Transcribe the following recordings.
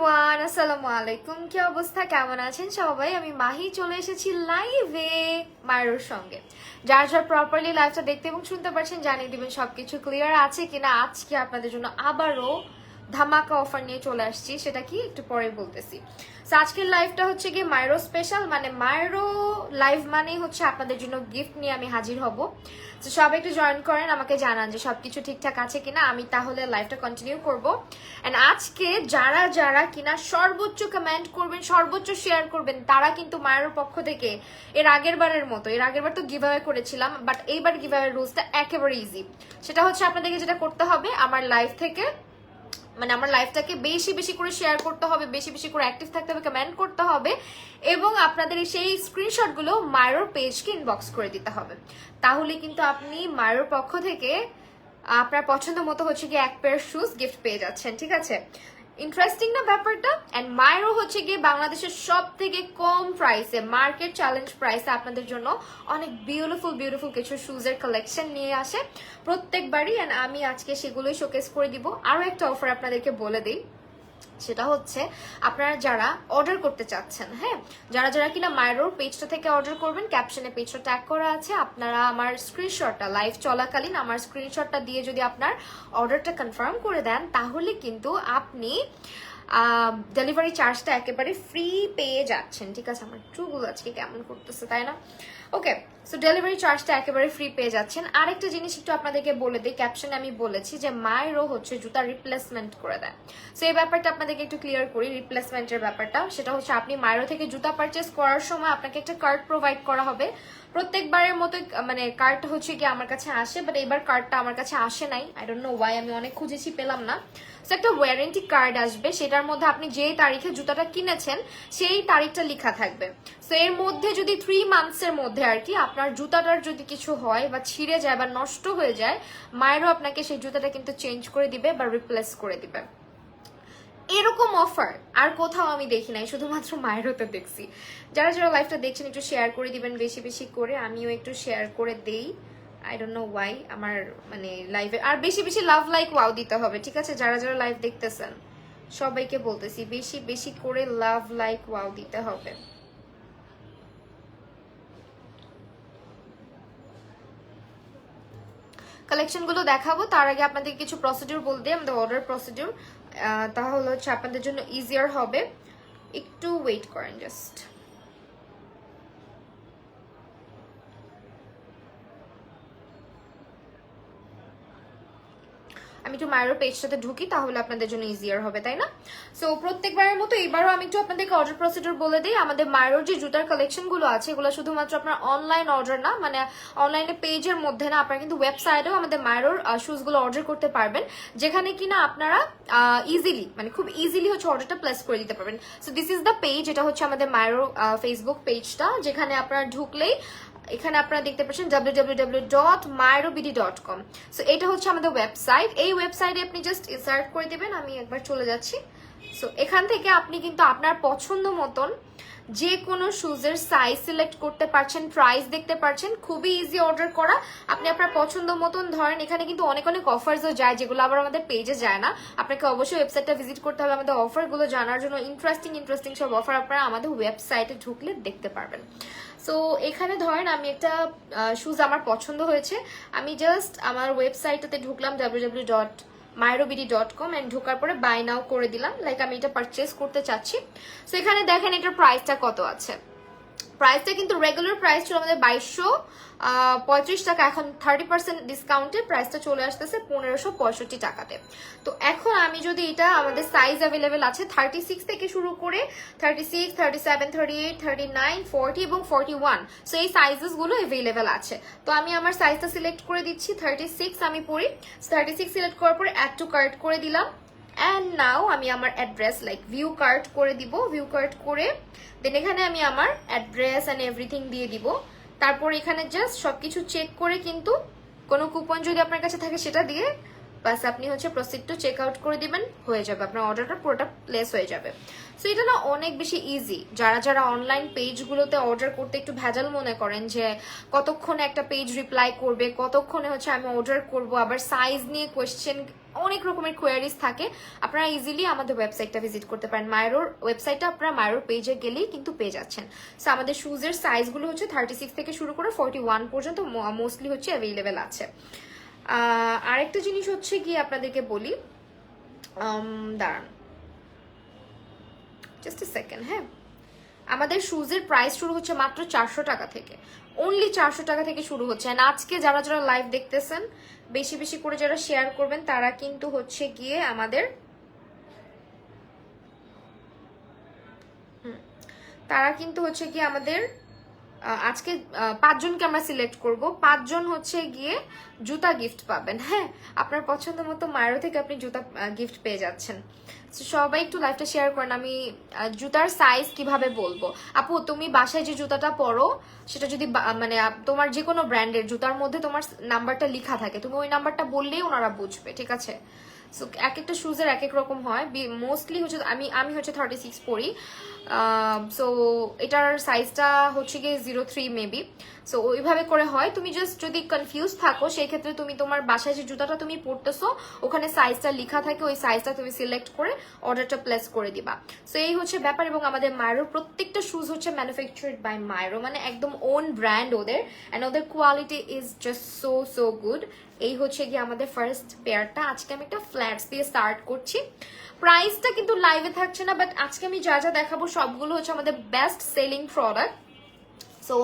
Everyone, আসসালামু আলাইকুম। কি অবস্থা, কেমন আছেন সবাই? আমি মাহি চলে এসেছি লাইভে মায়ের সঙ্গে। যার যার প্রপারলি লাইভটা দেখতে এবং শুনতে পারছেন জানিয়ে দিবেন সবকিছু ক্লিয়ার আছে কিনা। আজকে আপনাদের জন্য আবারও ধামাকা অফার নিয়ে চলে আসছি, সেটা কি একটু পরে বলতেছি। সো আজকের লাইভটা হচ্ছে গিয়ে মায়েরও স্পেশাল, মানে মায়েরও লাইভ মানেই হচ্ছে আপনাদের জন্য গিফট নিয়ে আমি হাজির হব। তো সবাই একটু জয়েন করেন, আমাকে জানান যে সবকিছু ঠিকঠাক আছে কিনা, আমি তাহলে লাইভটা কন্টিনিউ করব। এন্ড আজকে যারা যারা কিনা সর্বোচ্চ কমেন্ট করবেন, সর্বোচ্চ শেয়ার করবেন, তারা কিন্তু মায়ের পক্ষ থেকে এর আগের বার তো গিভ অ্যাওয়ে করেছিলাম, বাট এইবার গিভ অ্যাওয়ে রুলসটা একেবারে ইজি। সেটা হচ্ছে আপনাদেরকে যেটা করতে হবে, আমার লাইভ থেকে মানে আমার লাইফটাকে বেশি বেশি করে শেয়ার করতে হবে, বেশি বেশি করে অ্যাক্টিভ থাকতে হবে, কমেন্ট করতে হবে এবং আপনাদের সেই স্ক্রিনশটগুলো মায়ের পেজকে ইনবক্স করে দিতে হবে। তাহলে কিন্তু আপনি মায়ের পক্ষ থেকে আপনার পছন্দ মতো হচ্ছে গিয়ে এক পেয়ার শুজ গিফট পেয়ে যাচ্ছেন, ঠিক আছে? ইন্টারেস্টিং না ব্যাপারটা? এন্ড মায়েরও হচ্ছে গিয়ে বাংলাদেশের সব থেকে কম প্রাইসে, মার্কেট চ্যালেঞ্জ প্রাইসে আপনাদের জন্য অনেক বিউটিফুল কিছু শুজের কালেকশন নিয়ে আসে প্রত্যেকবারই। এন্ড আমি আজকে সেগুলোই শোকেস করে দিব। আরো একটা অফার আপনাদেরকে বলে দিই, সেটা হচ্ছে আপনারা যারা অর্ডার করতে চাচ্ছেন, হ্যাঁ, যারা যারা কিনা মায়েরোর পেজটা থেকে অর্ডার করবেন, ক্যাপশনে পেজটা ট্যাগ করা আছে, আপনারা আমার স্ক্রিনশটটা লাইভ চলাকালীন আমার স্ক্রিনশটটা দিয়ে যদি আপনার অর্ডারটা কনফার্ম করে দেন, তাহলে কিন্তু আপনি ডেলিভারি চার্জটা একেবারে ফ্রি পেয়ে যাচ্ছেন, ঠিক আছে? আমার চুলগুলো আজকে কেমন করতেছে, তাই না? ওকে, সো ডেলিভারি চার্জটা একেবারে ফ্রি পেয়ে যাচ্ছেন। আরেকটা জিনিস একটু আপনাদেরকে বলে দিই, ক্যাপশনে আমি বলেছি যে মায়েরও হচ্ছে জুতা রিপ্লেসমেন্ট করে দেয়। সো এই ব্যাপারটা আপনাদেরকে একটু ক্লিয়ার করি, রিপ্লেসমেন্টের ব্যাপারটা। সেটা হচ্ছে আপনি মায়েরও থেকে জুতা পারচেস করার সময় আপনাকে একটা কার্ড প্রোভাইড করা হবে। প্রত্যেকবারের মতো মানে কার্ডটা হচ্ছে কি আমার কাছে আসে, বাট এবার কার্ডটা আমার কাছে আসে নাই, আই ডোন্ট নো ওয়াই, আমি অনেক খুঁজেছি পেলাম না। সো একটা ওয়ারেন্টি কার্ড আসবে, সেটার মধ্যে আপনি যেই তারিখে জুতাটা কিনেছেন সেই তারিখটা লেখা থাকবে। সো এর মধ্যে যদি 3 মান্থসের মধ্যে আর কি আপনার জুতাটার যদি কিছু হয় বা ছিঁড়ে যায় বা নষ্ট হয়ে যায়, মায়েরও আপনাকে সেই জুতাটা কিন্তু চেঞ্জ করে দিবে বা রিপ্লেস করে দিবে। এরকম অফার আর কোথাও আমি দেখি নাই, শুধুমাত্র মায়েরও তো দেখছি। যারা যারা লাইভটা দেখছেন একটু শেয়ার করে দিবেন বেশি বেশি করে, আমিও একটু শেয়ার করে দেই। আই ডোন্ট নো ওয়াই আমার মানে লাইভে আর বেশি বেশি লাভ লাইক ওয়াও দিতে হবে, ঠিক আছে? যারা যারা লাইভ দেখতেছেন সবাইকে বলতেছি বেশি বেশি করে লাভ লাইক ওয়াও দিতে হবে। কালেকশন গুলো দেখাবো, তার আগে আপনাদের কিছু প্রসিডিউর বলে দিই, আমাদের অর্ডার প্রসিডিউর, তাহলে হচ্ছে আপনাদের জন্য ইজিয়ার হবে। একটু ওয়েট করেন জাস্ট। আমি একটু মায়ের পেজটাতে ঢুকি, তাহলে আপনাদের জন্য ইজিয়ার হবে, তাই না? সো প্রত্যেকবারের মতো এবারও আমি একটু আপনাদেরকে অর্ডার প্রসিডিউর বলে দিই। আমাদের মায়ের যে জুতার কালেকশন গুলো আছে, এগুলো শুধুমাত্র আপনার অনলাইন অর্ডার না, মানে অনলাইনে পেজের মধ্যে না, আপনারা কিন্তু ওয়েবসাইটেও আমাদের মায়ের শুজ গুলো অর্ডার করতে পারবেন, যেখানে কিনা আপনারা ইজিলি মানে খুব ইজিলি হচ্ছে অর্ডারটা প্লেস করে দিতে পারবেন। So this is the page, এটা হচ্ছে আমাদের মায়ের ফেসবুক পেজটা, যেখানে আপনারা ঢুকলেই এখানে আপনারা দেখতে পাচ্ছেন www.mairobidi.com। সো এটা হচ্ছে আমাদের ওয়েবসাইট। এই ওয়েবসাইটে আপনি জাস্ট ইনসার্ট করে দিবেন, আমি একবার চলে যাচ্ছি। সো এখান থেকে আপনি কিন্তু আপনার পছন্দ মতন যে কোনো শুজের সাইজ সিলেক্ট করতে পারছেন, প্রাইস দেখতে পারছেন, খুবই ইজি অর্ডার করা। আপনি আপনার পছন্দ মতন ধরেন, এখানে কিন্তু অনেক অনেক অফার্সও যায়, যেগুলো আবার আমাদের পেজে যায় না। আপনাকে অবশ্যই ওয়েবসাইটটা ভিজিট করতে হবে আমাদের অফারগুলো জানার জন্য। ইন্টারেস্টিং সব অফার আপনারা আমাদের ওয়েবসাইটে ঢুকলে দেখতে পারবেন। সো এখানে ধরেন আমি একটা শুজ আমার পছন্দ হয়েছে, আমি জাস্ট আমার ওয়েবসাইটটাতে ঢুকলাম www.mairobidi.com এন্ড ঢোকার পরে বাই নাও করে দিলাম, লাইক আমি এটা পারচেস করতে চাচ্ছি। সো এখানে দেখেন এটার প্রাইসটা কত আছে। প্রাইসটা কিন্তু রেগুলার প্রাইস ছিল আমাদের 2235 টাকা, এখন 30% ডিসকাউন্টে প্রাইসটা চলে আসতেছে 1565 টাকাতে। তো এখন আমি যদি এটা, আমাদের সাইজ অ্যাভেলেবেল আছে 36 থেকে শুরু করে 36, 37, 38, 39, 40 এবং 41। সো এই সাইজেস গুলো অ্যাভেলেবেল আছে। তো আমি আমার সাইজটা সিলেক্ট করে দিচ্ছি, 36 আমি পরি। 36 সিলেক্ট করার পরে অ্যাড টু কার্ট করে দিলাম। অ্যান্ড নাও আমি আমার অ্যাড্রেস লাইক ভিউ কার্ট করে দিব, ভিউ কার্ট করে দেন এখানে আমি আমার অ্যাড্রেস অ্যান্ড এভরিথিং দিয়ে দিব। তারপর এখানে জাস্ট সবকিছু চেক করে, কিন্তু কোনো কুপন যদি আপনার কাছে থাকে সেটা দিয়ে বাস আপনি হচ্ছে প্রসিড টু চেক আউট করে দিবেন, হয়ে যাবে আপনার অর্ডারটা পুরোটা প্লেস হয়ে যাবে। সো এটা না অনেক বেশি ইজি। যারা যারা অনলাইন পেজগুলোতে অর্ডার করতে একটু ভেজাল মনে করেন যে কতক্ষণে একটা পেজ রিপ্লাই করবে, কতক্ষণে হচ্ছে আমি অর্ডার করব, আবার সাইজ নিয়ে কোয়েশ্চেন, অনেক রকমের কোয়ারিজ থাকে, আপনারা ইজিলি আমাদের ওয়েবসাইটটা ভিজিট করতে পারেন। মায়েরোর ওয়েবসাইটটা আপনারা মায়েরোর পেজে গেলেই কিন্তু পেয়ে যাচ্ছেন। সো আমাদের শুজের সাইজগুলো হচ্ছে 36 থেকে শুরু করে 41 পর্যন্ত মোস্টলি হচ্ছে অ্যাভেলেবেল আছে। আরেকটা জিনিস হচ্ছে কি আপনাদেরকে বলি, দাঁড়ান জাস্ট এ সেকেন্ড। হ্যাঁ, আমাদের শুজের প্রাইস শুরু হচ্ছে মাত্র 400 টাকা থেকে, অনলি 400 টাকা থেকে শুরু হচ্ছে। এন্ড আজকে যারা যারা লাইভ দেখতেছেন, বেশি বেশি করে যারা শেয়ার করবেন তারা কিন্তু হচ্ছে গিয়ে আমাদের আজকে 5 জনকে আমরা সিলেক্ট করব, 5 জন হচ্ছে গিয়ে জুতা গিফট পাবেন। হ্যাঁ, আপনার পছন্দ মতো মায়েরও থেকে আপনি জুতা গিফট পেয়ে যাচ্ছেন। সবাই একটু লাইভটা শেয়ার করেন। আমি জুতার সাইজ কিভাবে বলবো, আপু তুমি বাসায় যে জুতাটা পরো সেটা যদি মানে তোমার যে কোনো ব্র্যান্ডের জুতার মধ্যে তোমার নাম্বারটা লেখা থাকে, তুমি ওই নাম্বারটা বললেই ওনারা বুঝবে, ঠিক আছে? সো এক একটা শুজের এক এক রকম হয়। মোস্টলি হচ্ছে আমি হচ্ছে 36 পরি। সো এটার সাইজটা হচ্ছে গিয়ে 03 মেবি। সো ওইভাবে করে হয়। তুমি জাস্ট যদি কনফিউজ থাকো সেই ক্ষেত্রে তুমি তোমার বাসায় যে জুতাটা তুমি পরতেছো ওখানে সাইজটা লেখা থাকে, ওই সাইজটা তুমি সিলেক্ট করে অর্ডারটা প্লেস করে দিবা। সো এই হচ্ছে ব্যাপার। এবং আমাদের মায়েরো প্রত্যেকটা শুজ হচ্ছে ম্যানুফ্যাকচার্ড বাই মায়েরো, মানে একদম ওন ব্র্যান্ড ওদের, অ্যান্ড ওদের quality is just so so good. এই হচ্ছে গিয়ে আমাদের ফার্স্ট পেয়ারটা। আজকে আমি একটা ফ্ল্যাটস দিয়ে স্টার্ট করছি। প্রাইসটা কিন্তু লাইভে থাকছে না, বাট আজকে আমি যা যা দেখাবো সবগুলো হচ্ছে আমাদের বেস্ট সেলিং প্রোডাক্ট। সো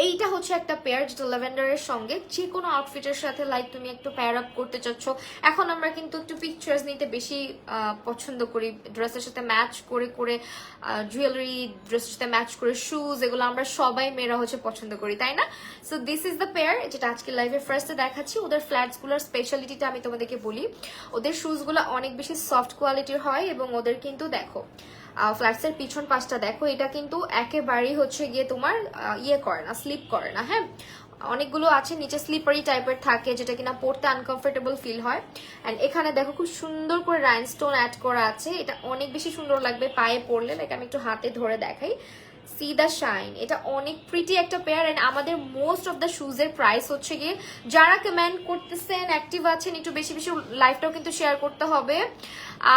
এইটা হচ্ছে একটা পেয়ার যেটা ল্যাভেন্ডারের সঙ্গে যে কোনো আউটফিটের সাথে লাইক তুমি একটু পেয়ার আপ করতে চাচ্ছ। এখন আমরা কিন্তু একটু পিকচার্স নিতে বেশি পছন্দ করি, ড্রেসের সাথে ম্যাচ করে করে, জুয়েলারি ড্রেসের সাথে ম্যাচ করে শুজ, এগুলো আমরা সবাই মেয়েরা হচ্ছে পছন্দ করি, তাই না? So this is the pair যেটা আজকে লাইভে ফার্স্টে দেখাচ্ছি। ওদের ফ্ল্যাটসগুলোর স্পেশালিটিটা আমি তোমাদেরকে বলি, ওদের শুজগুলো অনেক বেশি সফট কোয়ালিটির হয় এবং ওদের কিন্তু দেখো ফ্ল্যাটসের পিছন পাশটা দেখো, এটা কিন্তু একেবারেই হচ্ছে গিয়ে তোমার ইয়ে করে না, স্লিপ করে না। হ্যাঁ, অনেকগুলো আছে নিচে স্লিপারি টাইপের থাকে যেটা কিনা পড়তে আনকমফোর্টেবল ফিল হয়। অ্যান্ড এখানে দেখো খুব সুন্দর করে রাইনস্টোন অ্যাড করা আছে, এটা অনেক বেশি সুন্দর লাগবে পায়ে পরলে। লাইক আমি একটু হাতে ধরে দেখাই, সি দ্য শাইন, এটা অনেক প্রিটি একটা পেয়ার। এন্ড আমাদের মোস্ট অফ দ্য শুজের প্রাইস হচ্ছে গিয়ে, যারা কমেন্ট করতেছেন অ্যাক্টিভ আছেন একটু বেশি বেশি লাইভটাও কিন্তু শেয়ার করতে হবে।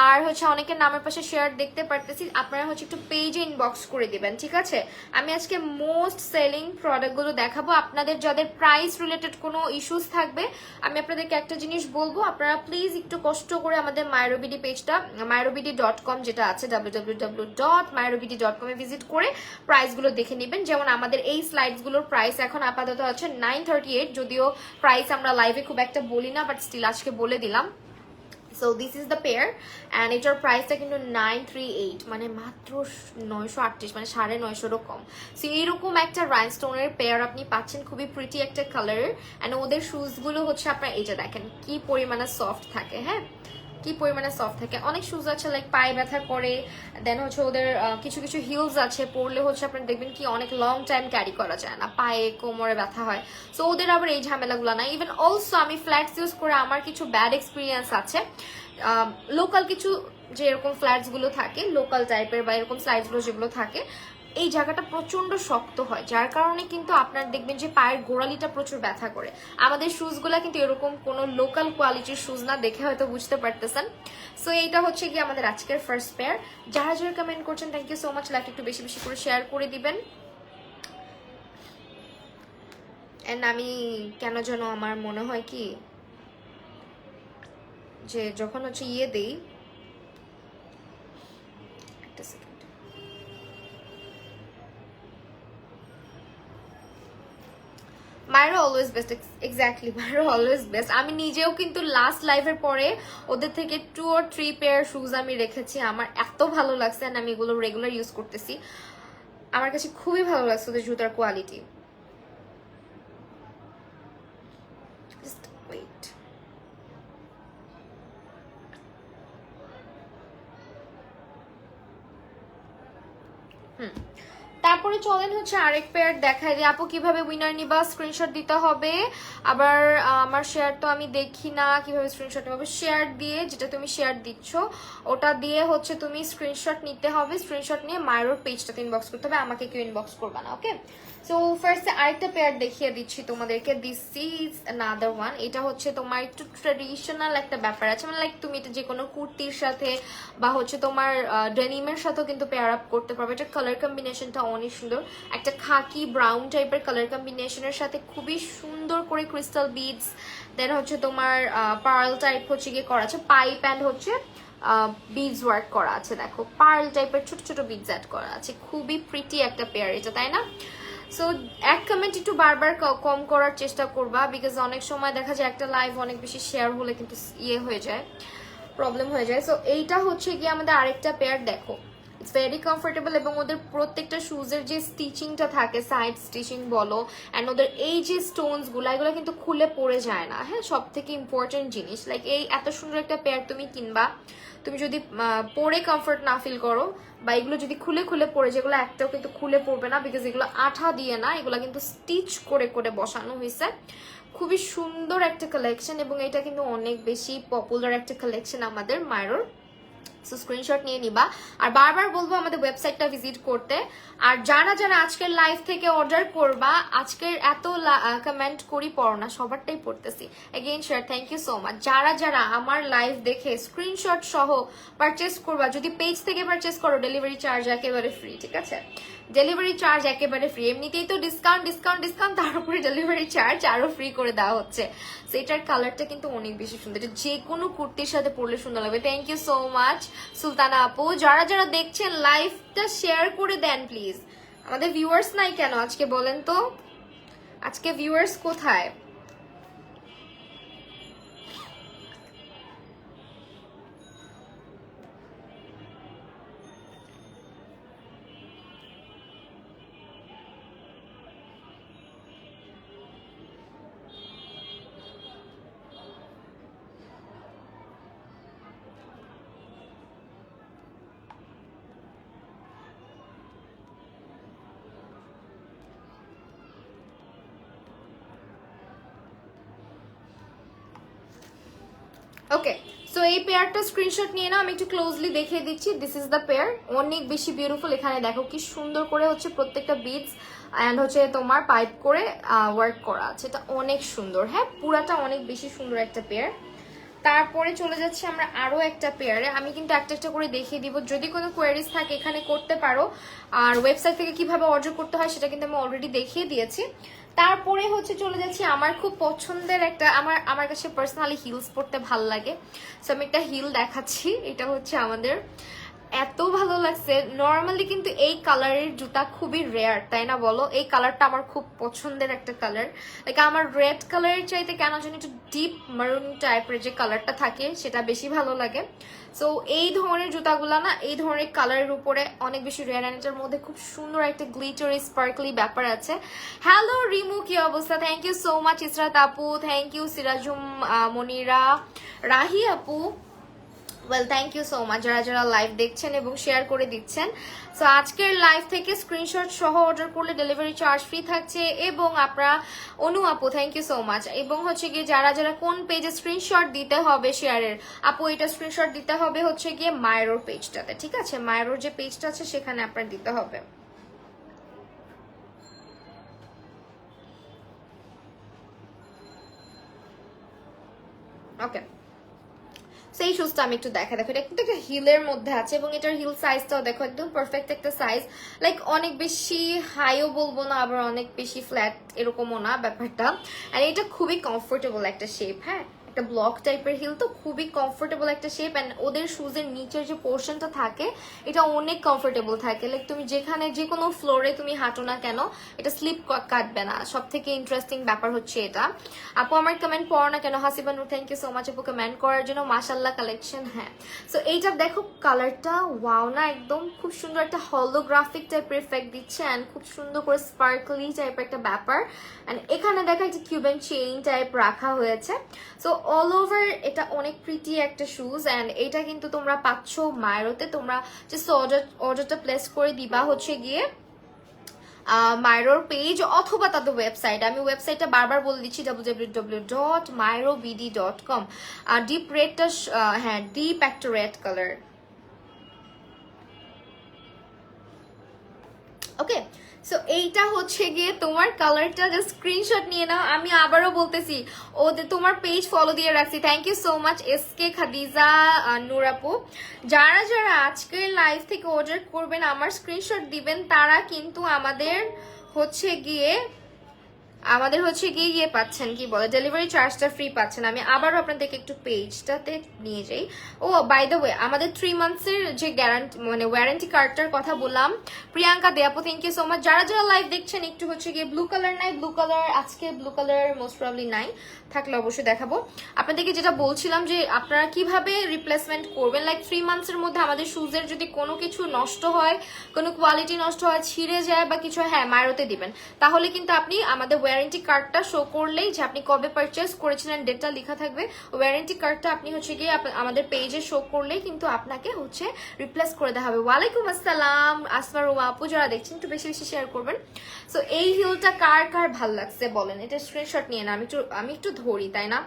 আর হচ্ছে অনেকের নামের পাশে শেয়ার দেখতে পারতেছি, আপনারা হচ্ছে একটু পেজে ইনবক্স করে দিবেন, ঠিক আছে? আমি আজকে মোস্ট সেলিং প্রোডাক্টগুলো দেখাবো। আপনাদের যাদের প্রাইস রিলেটেড কোনো ইস্যুস থাকবে, আমি আপনাদেরকে একটা জিনিস বলবো, আপনারা প্লিজ একটু কষ্ট করে আমাদের মায়েরোবিডি পেজটা myrobidy.com যেটা আছে www.myrobidy.com এ ভিজিট করে প্রাইসগুলো দেখে নেবেন। যেমন আমাদের এই স্লাইডসগুলোর প্রাইস এখন আপাতত আছে 938, যদিও প্রাইস আমরা লাইভে খুব একটা বলি না, বাট স্টিল আজকে বলে দিলাম। So this is the pair and এটার প্রাইসটা কিন্তু 938, মানে মাত্র 938, মানে 950 কম। সো এইরকম একটা রাইনস্টোনের পেয়ার আপনি পাচ্ছেন, খুবই প্রিটি একটা কালার। অ্যান্ড ওদের শুজগুলো হচ্ছে আপনার এই যে দেখেন কি পরিমাণে সফট থাকে। হ্যাঁ, কি পরিমাণে সফট থাকে। অনেক শুজ আছে লাইক পায়ে ব্যথা করে, দেন হচ্ছে ওদের কিছু কিছু হিলস আছে পরলে হচ্ছে আপনার দেখবেন কি অনেক লং টাইম ক্যারি করা যায় না, পায়ে কোমরে ব্যথা হয়। সো ওদের আবার এই ঝামেলাগুলো না। ইভেন অলসো আমি ফ্ল্যাটস ইউজ করে আমার কিছু ব্যাড এক্সপিরিয়েন্স আছে। লোকাল কিছু যে এরকম ফ্ল্যাটসগুলো থাকে, লোকাল টাইপের বা এরকম সাইজগুলো যেগুলো থাকে, এই জায়গাটা প্রচন্ড শক্ত হয়, যার কারণে কিন্তু আপনার দেখবেন যে পায়ের গোড়ালিটা প্রচুর ব্যথা করে। আমাদের শুজগুলা কিন্তু এরকম কোনো লোকাল কোয়ালিটির শুজ না, দেখে হয়তো বুঝতে পারতেছেন। সো এইটা হচ্ছে কি আমাদের আজকের ফার্স্ট পেয়ার। যারা যারা কমেন্ট করছেন thank you so much, like একটু বেশি বেশি করে শেয়ার করে দিবেন। এন্ড আমি কেন যেন আমার মনে হয় কি যে যখন হচ্ছে ইয়ে দেই, একটা সেকেন্ড, মায়েরা অলওয়েজ বেস্ট, এক্স্যাক্টলি মায়েরা অলওয়েজ বেস্ট। আমি নিজেও কিন্তু লাস্ট লাইভের পরে ওদের থেকে 2 or 3 পেয়ার শুজ আমি রেখেছি, আমার এত ভালো লাগছে, আমি এগুলো রেগুলার ইউজ করতেছি। আমার কাছে খুবই ভালো লাগছে ওদের জুতার কোয়ালিটি। জাস্ট ওয়েট, তারপরে চলেন হচ্ছে আরেক পেয়ার দেখাই দিই। আপু কিভাবে উইনার নিবা, স্ক্রিনশট দিতে হবে। আবার আমার শেয়ার তো আমি দেখি না, কিভাবে স্ক্রিনশট নিতে হবে। শেয়ার দিয়ে, যেটা তুমি শেয়ার দিচ্ছ ওটা দিয়ে হচ্ছে তুমি স্ক্রিনশট নিতে হবে। স্ক্রিনশট নিয়ে মায়ের পেজটাতে ইনবক্স করতে হবে, আমাকে কেউ ইনবক্স করবা না, ওকে। সো ফার্স্টে আরেকটা পেয়ার দেখিয়ে দিচ্ছি তোমাদেরকে। This is another one. এটা হচ্ছে তোমার একটু ট্রেডিশনাল একটা ব্যাপার আছে, মানে লাইক তুমি এটা যে কোনো কুর্তির সাথে বা হচ্ছে তোমার ডেনিমের সাথেও কিন্তু পেয়ার আপ করতে পারবে। এটা কালার কম্বিনেশনটা অনেক সুন্দর, একটা খাকি ব্রাউন টাইপের কালার কম্বিনেশনের সাথে খুবই সুন্দর করে ক্রিস্টাল বিডস, দেন হচ্ছে তোমার পার্ল টাইপ হচ্ছে গিয়ে করা আছে, পাইপ অ্যান্ড হচ্ছে বিডস ওয়ার্ক করা আছে। দেখো পার্ল টাইপের ছোট ছোট বিডস অ্যাড করা আছে, খুবই প্রিটি একটা পেয়ার এটা, তাই না? সো এক কমেন্ট একটু বারবার কম করার চেষ্টা করবা, বিকজ অনেক সময় দেখা যায় একটা লাইভ অনেক বেশি শেয়ার হলে কিন্তু ইয়ে হয়ে যায়, প্রবলেম হয়ে যায়। সো এইটা হচ্ছে গিয়ে আমাদের আরেকটা পেয়ার। দেখো ইটস ভেরি কমফোর্টেবল এবং ওদের প্রত্যেকটা শুজের যে স্টিচিংটা থাকে, সাইড স্টিচিং বলো, অ্যান্ড ওদের এই যে স্টোনসগুলো, এগুলো কিন্তু খুলে পড়ে যায় না। হ্যাঁ, সব থেকে ইম্পর্টেন্ট জিনিস, লাইক এই এত সুন্দর একটা পেয়ার তুমি কিনবা, তুমি যদি পরে কমফোর্ট না ফিল করো বা এগুলো যদি খুলে খুলে পড়ে, যেগুলো একটাও কিন্তু খুলে পড়বে না, বিকজ এগুলো আঠা দিয়ে না, এগুলো কিন্তু স্টিচ করে করে বসানো হয়েছে। খুবই সুন্দর একটা কালেকশন এবং এটা কিন্তু অনেক বেশি পপুলার একটা কালেকশন আমাদের মায়ের। সো স্ক্রিনশট নিয়ে নিবা, আর বারবার বলবো আমাদের ওয়েবসাইটটা ভিজিট করতে। আর যারা যারা আজকের লাইভ থেকে অর্ডার করবা, আজকের এত কমেন্ট করি পড়ো না, সবারটাই পড়তেছি। Again share, thank you so much. যারা যারা আমার লাইভ দেখে স্ক্রিনশট সহ পারচেস করবা, যদি পেজ থেকে পারচেস করো ডেলিভারি চার্জ একেবারে ফ্রি, ঠিক আছে? ডেলিভারি চার্জ একেবারে ফ্রি, এমনিতেই তো ডিসকাউন্ট ডিসকাউন্ট ডিসকাউন্ট, তার উপরে ডেলিভারি চার্জ আরো ফ্রি করে দেওয়া হচ্ছে। সো এটার কালারটা কিন্তু অনেক বেশি সুন্দর, এটা যে কোনো কুর্তির সাথে পরলে সুন্দর লাগবে। Thank you so much Sultana আপু। যারা যারা দেখছেন লাইভটা শেয়ার করে দেন প্লিজ। আমাদের ভিউয়ার্স নাই কেন আজকে বলেন তো? আজকে ভিউয়ার্স কোথায়? ওকে, সো এই পেয়ারটা স্ক্রিনশট নিয়ে নাও, আমি একটু ক্লোজলি দেখিয়ে দিচ্ছি। দিস ইজ দ্য পেয়ার, অনেক বেশি বিউটিফুল। এখানে দেখো কি সুন্দর করে হচ্ছে প্রত্যেকটা বিডস অ্যান্ড হচ্ছে তোমার পাইপ করে ওয়ার্ক করা আছে, এটা অনেক সুন্দর। হ্যাঁ, পুরাটা অনেক বেশি সুন্দর একটা পেয়ার। তারপরে চলে যাচ্ছি আমরা আরো একটা পেয়ারে। আমি কিন্তু একটা একটা করে দেখিয়ে দিব, যদি কোনো কোয়ারিজ থাকে এখানে করতে পারো। আর ওয়েবসাইট থেকে কিভাবে অর্ডার করতে হয় সেটা কিন্তু আমি অলরেডি দেখিয়ে দিয়েছি। তারপরে হচ্ছে চলে যাচ্ছি আমার খুব পছন্দের একটা, আমার কাছে পার্সোনালি হিলস পরতে ভাল লাগে, সো আমি একটা হিল দেখাচ্ছি। এটা হচ্ছে আমাদের এত ভালো লাগছে। নর্মালি কিন্তু এই কালারের জুতা খুবই রেয়ার, তাই না বলো? এই কালারটা আমার খুব পছন্দের একটা কালার, লাইক আমার রেড কালারের চাইতে কেন জানি একটু ডিপ মারুন টাইপের যে কালারটা থাকে সেটা বেশি ভালো লাগে। সো এই ধরনের জুতাগুলা না, এই ধরনের কালারের উপরে অনেক বেশি রেয়ার, অ্যান্ড এটার মধ্যে খুব সুন্দর একটা গ্লিটারি স্পার্কলি ব্যাপার আছে। হ্যালো রিমু, কি অবস্থা? Thank you so much Israt আপু, থ্যাংক ইউ সিরাজুম মনিরা, রাহি আপু, well thank you so much যারা যারা লাইভ দেখছেন এবং শেয়ার করে দিচ্ছেন। সো আজকের লাইভ থেকে স্ক্রিনশট সহ অর্ডার করলে ডেলিভারি চার্জ ফ্রি থাকছে। এবং আপনারা অনু আপু, থ্যাংক ইউ সো মাচ। এবং হচ্ছে গিয়ে যারা যারা কোন পেজে স্ক্রিনশট দিতে হবে শেয়ারের, আপু এটা স্ক্রিনশট দিতে হবে হচ্ছে গিয়ে মায়েরোর পেজটাতে, ঠিক আছে? মায়েরোর যে পেজটা আছে সেখানে আপনার দিতে হবে। ওকে, সেই শুজটা আমি একটু দেখো, এটা কিন্তু একটা হিলের মধ্যে আছে এবং এটার হিল সাইজটাও দেখো একদম পারফেক্ট একটা সাইজ, লাইক অনেক বেশি হাইও বলবো না আবার অনেক বেশি ফ্ল্যাট এরকমও না ব্যাপারটা। আর এটা খুবই কমফোর্টেবল একটা শেপ, হ্যাঁ একটা ব্লক টাইপের হিল, তো খুবই কমফোর্টেবল একটা শেপ। অ্যান্ড ওদের শুজের নিচের যে পোর্শনটা থাকে এটা অনেক কমফোর্টেবল থাকে, লাইক তুমি যেখানে যে কোনো ফ্লোরে তুমি হাঁটো না কেন এটা স্লিপ কাটবে না। সব থেকে ইন্টারেস্টিং ব্যাপার হচ্ছে এটা। আপু আমার কমেন্ট পড়ো না কেন? হাসিবানুর, থ্যাংক ইউ সো মাচ আপু কমেন্ট করার জন্য। মাশাল্লাহ কালেকশন, হ্যাঁ। সো এইটা দেখো কালারটা ওয়াও না, একদম খুব সুন্দর একটা হলোগ্রাফিক টাইপের এফেক্ট দিচ্ছে অ্যান্ড খুব সুন্দর করে স্পার্কলি টাইপের একটা ব্যাপার। অ্যান্ড এখানে দেখা একটা কিউবেন চেইন টাইপ রাখা হয়েছে। সো অল ওভার এটা অনেক প্রিটি একটা শুজ। অ্যান্ড এটা কিন্তু তোমরা পাচ্ছ মায়েরোতে, তোমরা জাস্ট অর্ডারটা প্লেস করে দিবা হচ্ছে গিয়ে মাইরোর পেজ অথবা তাদের ওয়েবসাইট, আমি ওয়েবসাইটটা বারবার বলে দিচ্ছি www.myrobd.com। আর ডিপ রেডটা, হ্যাঁ ডিপ একটা রেড কালার। ওকে, সো এইটা হচ্ছে গিয়ে তোমার কালারটা, জাস্ট স্ক্রিনশট নিয়ে নাও। আমি আবারও বলতেছি, ওদের তোমার পেজ ফলো দিয়ে রাখছি। Thank you so much SK Khadija Noor আপু। যারা যারা আজকের লাইভ থেকে অর্ডার করবেন, আমার স্ক্রিনশট দিবেন, তারা কিন্তু আমাদের হচ্ছে গিয়ে ইয়ে পাচ্ছেন, কি বলে, ডেলিভারি চার্জটা ফ্রি পাচ্ছেন। আমি আবারও আপনাদেরকে একটু পেজটাতে নিয়ে যাই। ও বাই দ্য ওয়ে, আমাদের 3 মান্থসের যে গ্যারান্টি মানে ওয়ারেন্টি কার্ডটার কথা বললাম, প্রিয়াঙ্কা দেয়াপু থ্যাংক ইউ সো মাচ। যারা যারা লাইভ দেখছেন একটু হচ্ছে গিয়ে ব্লু কালার নাই, ব্লু কালার আজকে ব্লু কালার মোস্ট প্রবলি নাই, থাকলে অবশ্যই দেখাবো আপনাদেরকে। যেটা বলছিলাম যে আপনারা কিভাবে রিপ্লেসমেন্ট করবেন, লাইক 3 মান্থসের মধ্যে আমাদের শুজের যদি কোনো কিছু নষ্ট হয়, কোনো কোয়ালিটি নষ্ট হয়, ছিঁড়ে যায় বা কিছু, হ্যাঁ মাইরোতে দিবেন। তাহলে কিন্তু আপনি আমাদের ওয়ারেন্টি কার্ডটা শো করলেই, যে আপনি কবে পারচেস করেছিলেন ডেটটা লেখা থাকবে, ওয়ারেন্টি কার্ডটা আপনি হচ্ছে গিয়ে আমাদের পেজে শো করলেই কিন্তু আপনাকে হচ্ছে রিপ্লেস করে দেওয়া হবে। ওয়ালাইকুম আসসালাম আসমা রুমা আপু, যারা দেখছেন একটু বেশি বেশি শেয়ার করবেন। সো এই হিলটা কার কার ভাল লাগছে বলেন, এটা স্ক্রিনশট নিয়ে না, আমি একটু ধরি, তাই না?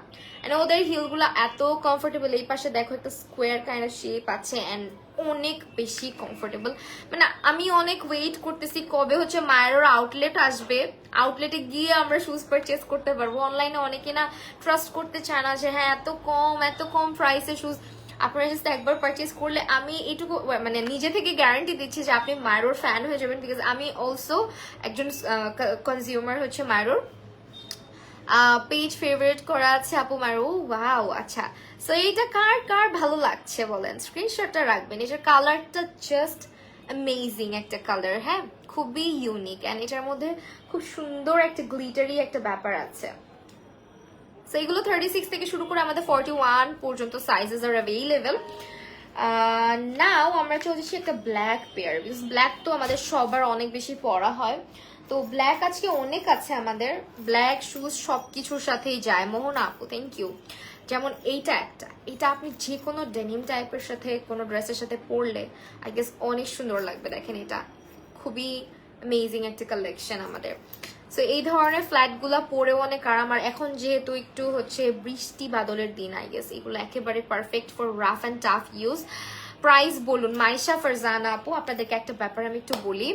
এন্ড ওদের হিলগুলো এত কমফোর্টেবল, এই পাশে দেখো একটা স্কোয়ার কাইন্ড অফ শেপ আছে এন্ড অনেক বেশি কমফোর্টেবল। মানে আমি অনেক ওয়েট করতেছি কবে হচ্ছে মায়ের আউটলেট আসবে, আউটলেটে গিয়ে আমরা শুজ পারচেস করতে পারবো। অনলাইনে অনেকে না ট্রাস্ট করতে চায় না যে হ্যাঁ এত কম প্রাইসে শুজ। আপনারা জাস্ট একবার পারচেস করলে, আমি এইটুকু মানে নিজে থেকে গ্যারান্টি দিচ্ছি যে আপনি মায়ের ফ্যান হয়ে যাবেন, বিকজ আমি অলসো একজন কনজিউমার হচ্ছে মায়ের। পেজ ফেভারিট করা আছে আপু মারু, ওয়াও আচ্ছা। সো এইটা কার কার ভালো লাগছে বলেন, স্ক্রিনশটটা রাখবেন। এটার কালারটা জাস্ট অ্যামেজিং একটা কালার, হ্যাঁ খুবই ইউনিক, এন্ড এটার মধ্যে খুব সুন্দর একটা গ্লিটারি একটা ব্যাপার আছে। সো এগুলো 36 থেকে শুরু করে আমাদের 41 পর্যন্ত সাইজেস আর অ্যাভেলেবল। নাও আমরা চলছি একটা ব্ল্যাক পেয়ার, বিকজ ব্ল্যাক তো আমাদের সবার অনেক বেশি পরা হয়। তো ব্ল্যাক আজকে অনেক আছে আমাদের, ব্ল্যাক শুজ সবকিছুর সাথেই যায়। মোহনা আপু থ্যাংক ইউ। যেমন এইটা একটা, এটা আপনি যে কোনো ডেনিম টাইপের সাথে কোনো ড্রেসের সাথে পরলে আই গেস অনেক সুন্দর লাগবে। দেখেন এটা খুবই অ্যামেজিং একটা কালেকশন আমাদের। সো এই ধরনের ফ্ল্যাটগুলো পরেও অনেক আরাম। আর এখন যেহেতু একটু হচ্ছে বৃষ্টি বাদলের দিন, আই গেস এগুলো একেবারে perfect for rough and tough use. Price বলুন মাইশা ফারজানা আপু, আপনাদেরকে একটা ব্যাপার আমি একটু বলি,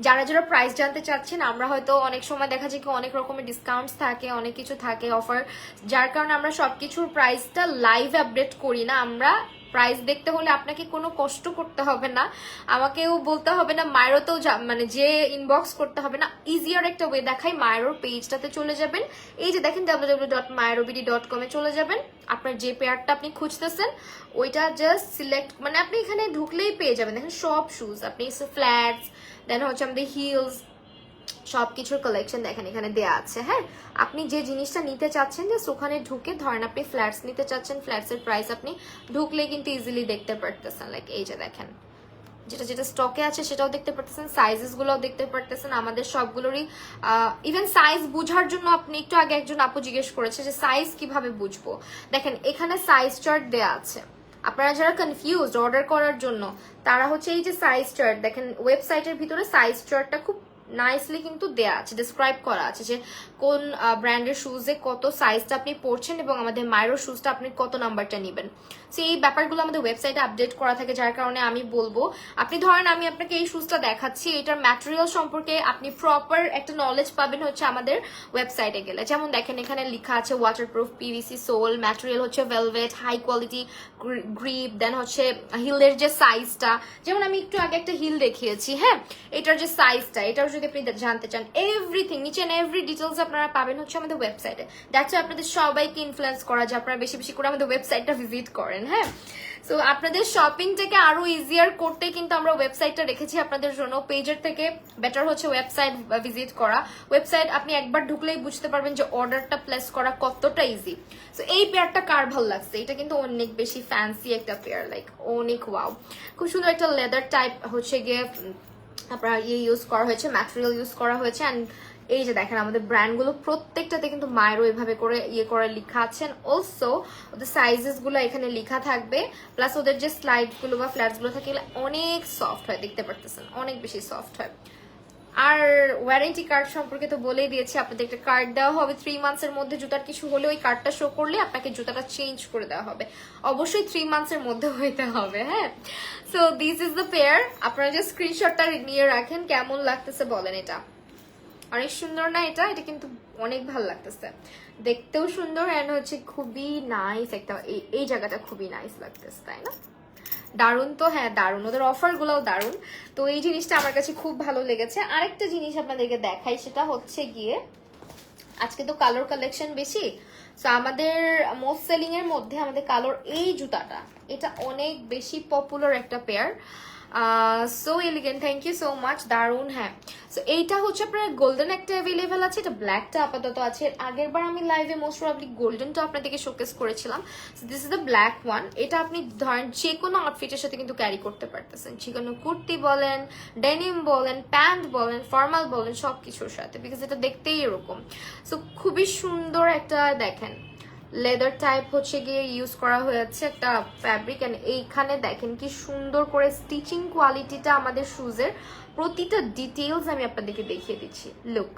যারা যারা প্রাইস জানতে চাচ্ছেন, আমরা হয়তো অনেক সময় দেখা যায় কি অনেক রকমের ডিসকাউন্টস থাকে, অনেক কিছু থাকে অফার, যার কারণে আমরা সবকিছুর প্রাইসটা লাইভ আপডেট করি না। আমরা প্রাইস দেখতে হলে আপনাকে কোনো কষ্ট করতে হবে না, আমাকেও বলতে হবে না, মায়েরও মানে যে ইনবক্স করতে হবে না। ইজিয়ার একটা ওয়ে দেখাই, মায়েরোর পেজটাতে চলে যাবেন, এই যে দেখেন www.myrobd.com এ চলে যাবেন। আপনার যে পেয়ারটা আপনি খুঁজতেছেন ওইটা জাস্ট সিলেক্ট, মানে আপনি এখানে ঢুকলেই পেয়ে যাবেন। দেখেন সব শুজ, আপনি ফ্ল্যাটস, দেন হচ্ছে আমাদের হিলস, সবকিছুর কালেকশন দেখেন এখানে দেয়া আছে। হ্যাঁ আপনি যে জিনিসটা নিতে চাচ্ছেন জাস্ট ওখানে ঢুকে, ধরেন আপনি ফ্ল্যাটস নিতে চাচ্ছেন, ফ্ল্যাটস এর প্রাইস আপনি ঢুকলে কিন্তু ইজিলি দেখতে পারতেছেন। লাইক এই যে দেখেন যেটা যেটা স্টকে আছে সেটাও দেখতে পারতেছেন, সাইজেস গুলোও দেখতে পারতেছেন। আমাদের সবগুলোরই ইভেন সাইজ বুঝার জন্য, আপনি একটু আগে একজন আপু জিজ্ঞেস করেছে যে সাইজ কিভাবে বুঝবো, দেখেন এখানে সাইজ চার্ট দেয়া আছে। আপনারা যারা কনফিউজড অর্ডার করার জন্য, তারা হচ্ছে এই যে সাইজ চার্ট দেখেন, ওয়েবসাইটের ভিতরে সাইজ চার্টটা খুব নাইসলি কিন্তু দেয়া আছে, ডিসক্রাইব করা আছে যে কোন ব্র্যান্ডের শুজে কত সাইজটা আপনি পরছেন এবং আমাদের মায়ের শুজটা আপনি কত নাম্বারটা নেবেন। সো এই ব্যাপারগুলো আমাদের ওয়েবসাইটে আপডেট করা থাকে, যার কারণে আমি বলবো, আপনি ধরেন আমি আপনাকে এই শুজটা দেখাচ্ছি, এটার ম্যাটেরিয়াল সম্পর্কে আপনি প্রপার একটা নলেজ পাবেন হচ্ছে আমাদের ওয়েবসাইটে গেলে। যেমন দেখেন এখানে লেখা আছে ওয়াটারপ্রুফ, পিভিসি সোল, ম্যাটেরিয়াল হচ্ছে ভেলভেট, হাই কোয়ালিটি গ্রিপ, দেন হচ্ছে হিলের যে সাইজটা, যেমন আমি একটু আগে একটা হিল দেখিয়েছি, হ্যাঁ এটার যে সাইজটা, এটাও যদি আপনি জানতে চান, এভরিথিং নিচে এভরি ডিটেলস আপনারা পাবেন হচ্ছে আমাদের ওয়েবসাইটে। দ্যাটস আপনাদের সবাইকে ইনফ্লুয়েন্স করা যে আপনারা বেশি বেশি করে আমাদের ওয়েবসাইটটা ভিজিট করেন। হ্যাঁ সো আপনাদের শপিংটাকে আরো ইজিয়ার করতে কিন্তু আমরা ওয়েবসাইটটা রেখেছি আপনাদের জন্য। পেজের থেকে বেটার হচ্ছে ওয়েবসাইট ভিজিট করা। ওয়েবসাইট আপনি একবার ঢুকলেই বুঝতে পারবেন যে অর্ডারটা প্লেস করা কতটা ইজি। সো এই পেয়ারটা কার ভালো লাগছে, এটা কিন্তু অনেক বেশি ফ্যান্সি একটা পেয়ার, লাইক অনেক ওয়াও, খুব সুন্দর একটা লেদার টাইপ হচ্ছে গিয়ে আপনার ইউজ করা হয়েছে, ম্যাটেরিয়াল ইউজ করা হয়েছে। অ্যান্ড এই যে দেখেন আমাদের ব্র্যান্ডগুলো প্রত্যেকটাতে কিন্তু মায়েরও এভাবে করে করে লেখা আছেন। অলসো ওদের সাইজেস গুলো এখানে লেখা থাকবে, প্লাস ওদের যে স্লাইড গুলো বা ফ্ল্যাটস গুলো থাকে অনেক সফট হয়, দেখতে পারতেছেন অনেক বেশি সফট হয়। আর ওয়ারেন্টি কার্ড সম্পর্কে তো বলেই দিয়েছি, আপনাদের একটা কার্ড দেওয়া হবে 3 মান্থসের মধ্যে জুতার কিছু হলে ওই কার্ডটা শো করলে আপনাকে জুতাটা চেঞ্জ করে দেওয়া হবে, অবশ্যই 3 মান্থসের মধ্যে হইতে হবে। হ্যাঁ, so this is the pair. আপনারা যে স্ক্রিনশটটা নিয়ে রাখেন, কেমন লাগতেছে বলেন। এটা অনেক সুন্দর না? এটা এটা কিন্তু অনেক ভালো লাগতেছে, দেখতেও সুন্দর এন্ড হচ্ছে খুবই নাইস একটা, এই জায়গাটা খুবই নাইস লাগতেছে, তাই না? দারুণ তো, হ্যাঁ দারুণ, ওদের অফার গুলোও দারুণ। তো এই জিনিসটা আমার কাছে খুব ভালো লেগেছে। আরেকটা জিনিস আপনাদেরকে দেখাই, সেটা হচ্ছে গিয়ে আজকে তো কালোর কালেকশন বেশি, তো আমাদের মোস্ট সেলিং এর মধ্যে আমাদের কালোর এই জুতাটা, এটা অনেক বেশি পপুলার একটা pair. So elegant, thank you so much, দারুন। হ্যাঁ, সো এইটা হচ্ছে আপনার গোল্ডেন একটা অ্যাভেলেবেল আছে, এটা ব্ল্যাকটা আপাতত আছে। আগের বার আমি লাইভে মোস্ট প্রবাবলি গোল্ডেনটা আপনাদেরকে শোকেস করেছিলাম। So this is the black one. এটা আপনি ধরেন যে কোনো আউটফিটের সাথে কিন্তু ক্যারি করতে পারতেছেন, যে কোনো কুর্তি বলেন, ডেনিম বলেন, প্যান্ট বলেন, ফর্মাল বলেন, সব কিছুর সাথে, বিকজ এটা দেখতেই এরকম। সো খুবই সুন্দর একটা, দেখেন লেদার টাইপ হচ্ছে গিয়ে ইউজ করা হয়েছে একটা ফ্যাব্রিক, এন্ড এইখানে দেখেন কি সুন্দর করে স্টিচিং কোয়ালিটিটা আমাদের শুজের প্রতিটা ডিটেইলস আমি আপনাদেরকে দেখিয়ে দিচ্ছি। লুক,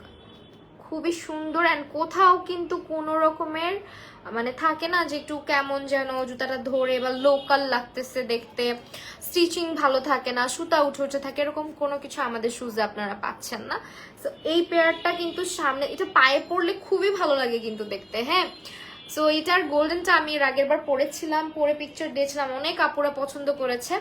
খুবই সুন্দর এন্ড কোথাও কিন্তু কোনো রকমের মানে থাকে না যে একটু কেমন যেন জুতাটা ধরে বা লোকাল লাগতেছে দেখতে, স্টিচিং ভালো থাকে না, সুতা উঠে উঠে থাকে, এরকম কোনো কিছু আমাদের শুজে আপনারা পাচ্ছেন না। তো এই পেয়ারটা কিন্তু সামনে, এটা পায়ে পরলে খুবই ভালো লাগে কিন্তু দেখতে। হ্যাঁ, সো এটার গোল্ডেনটা আমি এর আগের বার পরেছিলাম, পরে পিকচার দিয়েছিলাম, অনেক আপুরা পছন্দ করেছে।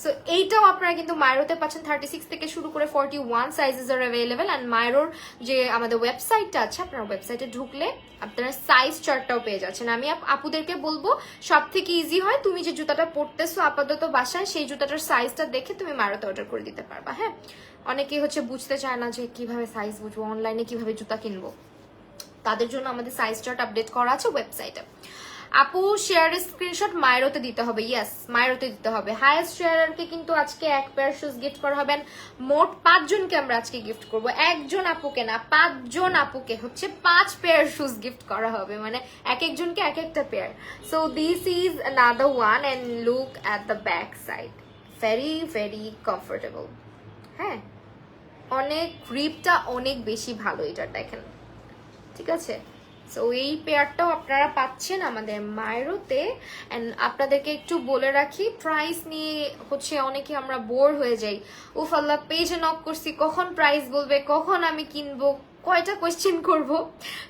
সো এইটাও আপনারা কিন্তু মাইরোতে পাচ্ছেন, 36 থেকে শুরু করে 41 সাইজেস আর অ্যাভেলেবেল। অ্যান্ড মাইরোর যে আমাদের ওয়েবসাইটটা আছে, আপনারা ওয়েবসাইটে ঢুকলে আপনারা সাইজ চার্টটাও পেয়ে যাচ্ছেন। আমি আপুদেরকে বলবো সব থেকে ইজি হয়, তুমি যে জুতাটা পরতেছো আপাতত বাসায়, সেই জুতাটার সাইজটা দেখে তুমি মাইরোতে অর্ডার করে দিতে পারবা। হ্যাঁ, অনেকেই হচ্ছে বুঝতে চায় না যে কিভাবে সাইজ বুঝবো, অনলাইনে কিভাবে জুতা কিনবো, তাদের জন্য আমাদের সাইজ চার্ট আপডেট করা আছে ওয়েবসাইটে। আপু শেয়ারের স্ক্রিনশট মাইরোতে দিতে হবে, ইয়েস মাইরোতে দিতে হবে। হাইয়েস্ট শেয়ারকে কিন্তু আজকে এক পেয়ার শুজ গিফট করা হবে। মোট 5 জনকে আমরা আজকে গিফট করব, একজন আপুকে না, 5 জন আপুকে হচ্ছে 5 পেয়ার শুজ গিফট করা হবে, মানে এক একজনকে এক একটা pair. So this is another one and look at the back side, very very comfortable. হ্যাঁ, অনেক গ্রিপটা অনেক বেশি ভালো এটা, দেখেন, ঠিক আছে। সো এই পেয়ারটাও আপনারা পাচ্ছেন আমাদের মাইরোতে। এন্ড আপনাদেরকে একটু বলে রাখি, প্রাইস নিয়ে হচ্ছে অনেকে আমরা বোর হয়ে যাই, উফ আল্লাহ পেজে নক করছি, কখন প্রাইস বলবে, কখন আমি কিনবো, কয়টা কোয়েশ্চেন করব।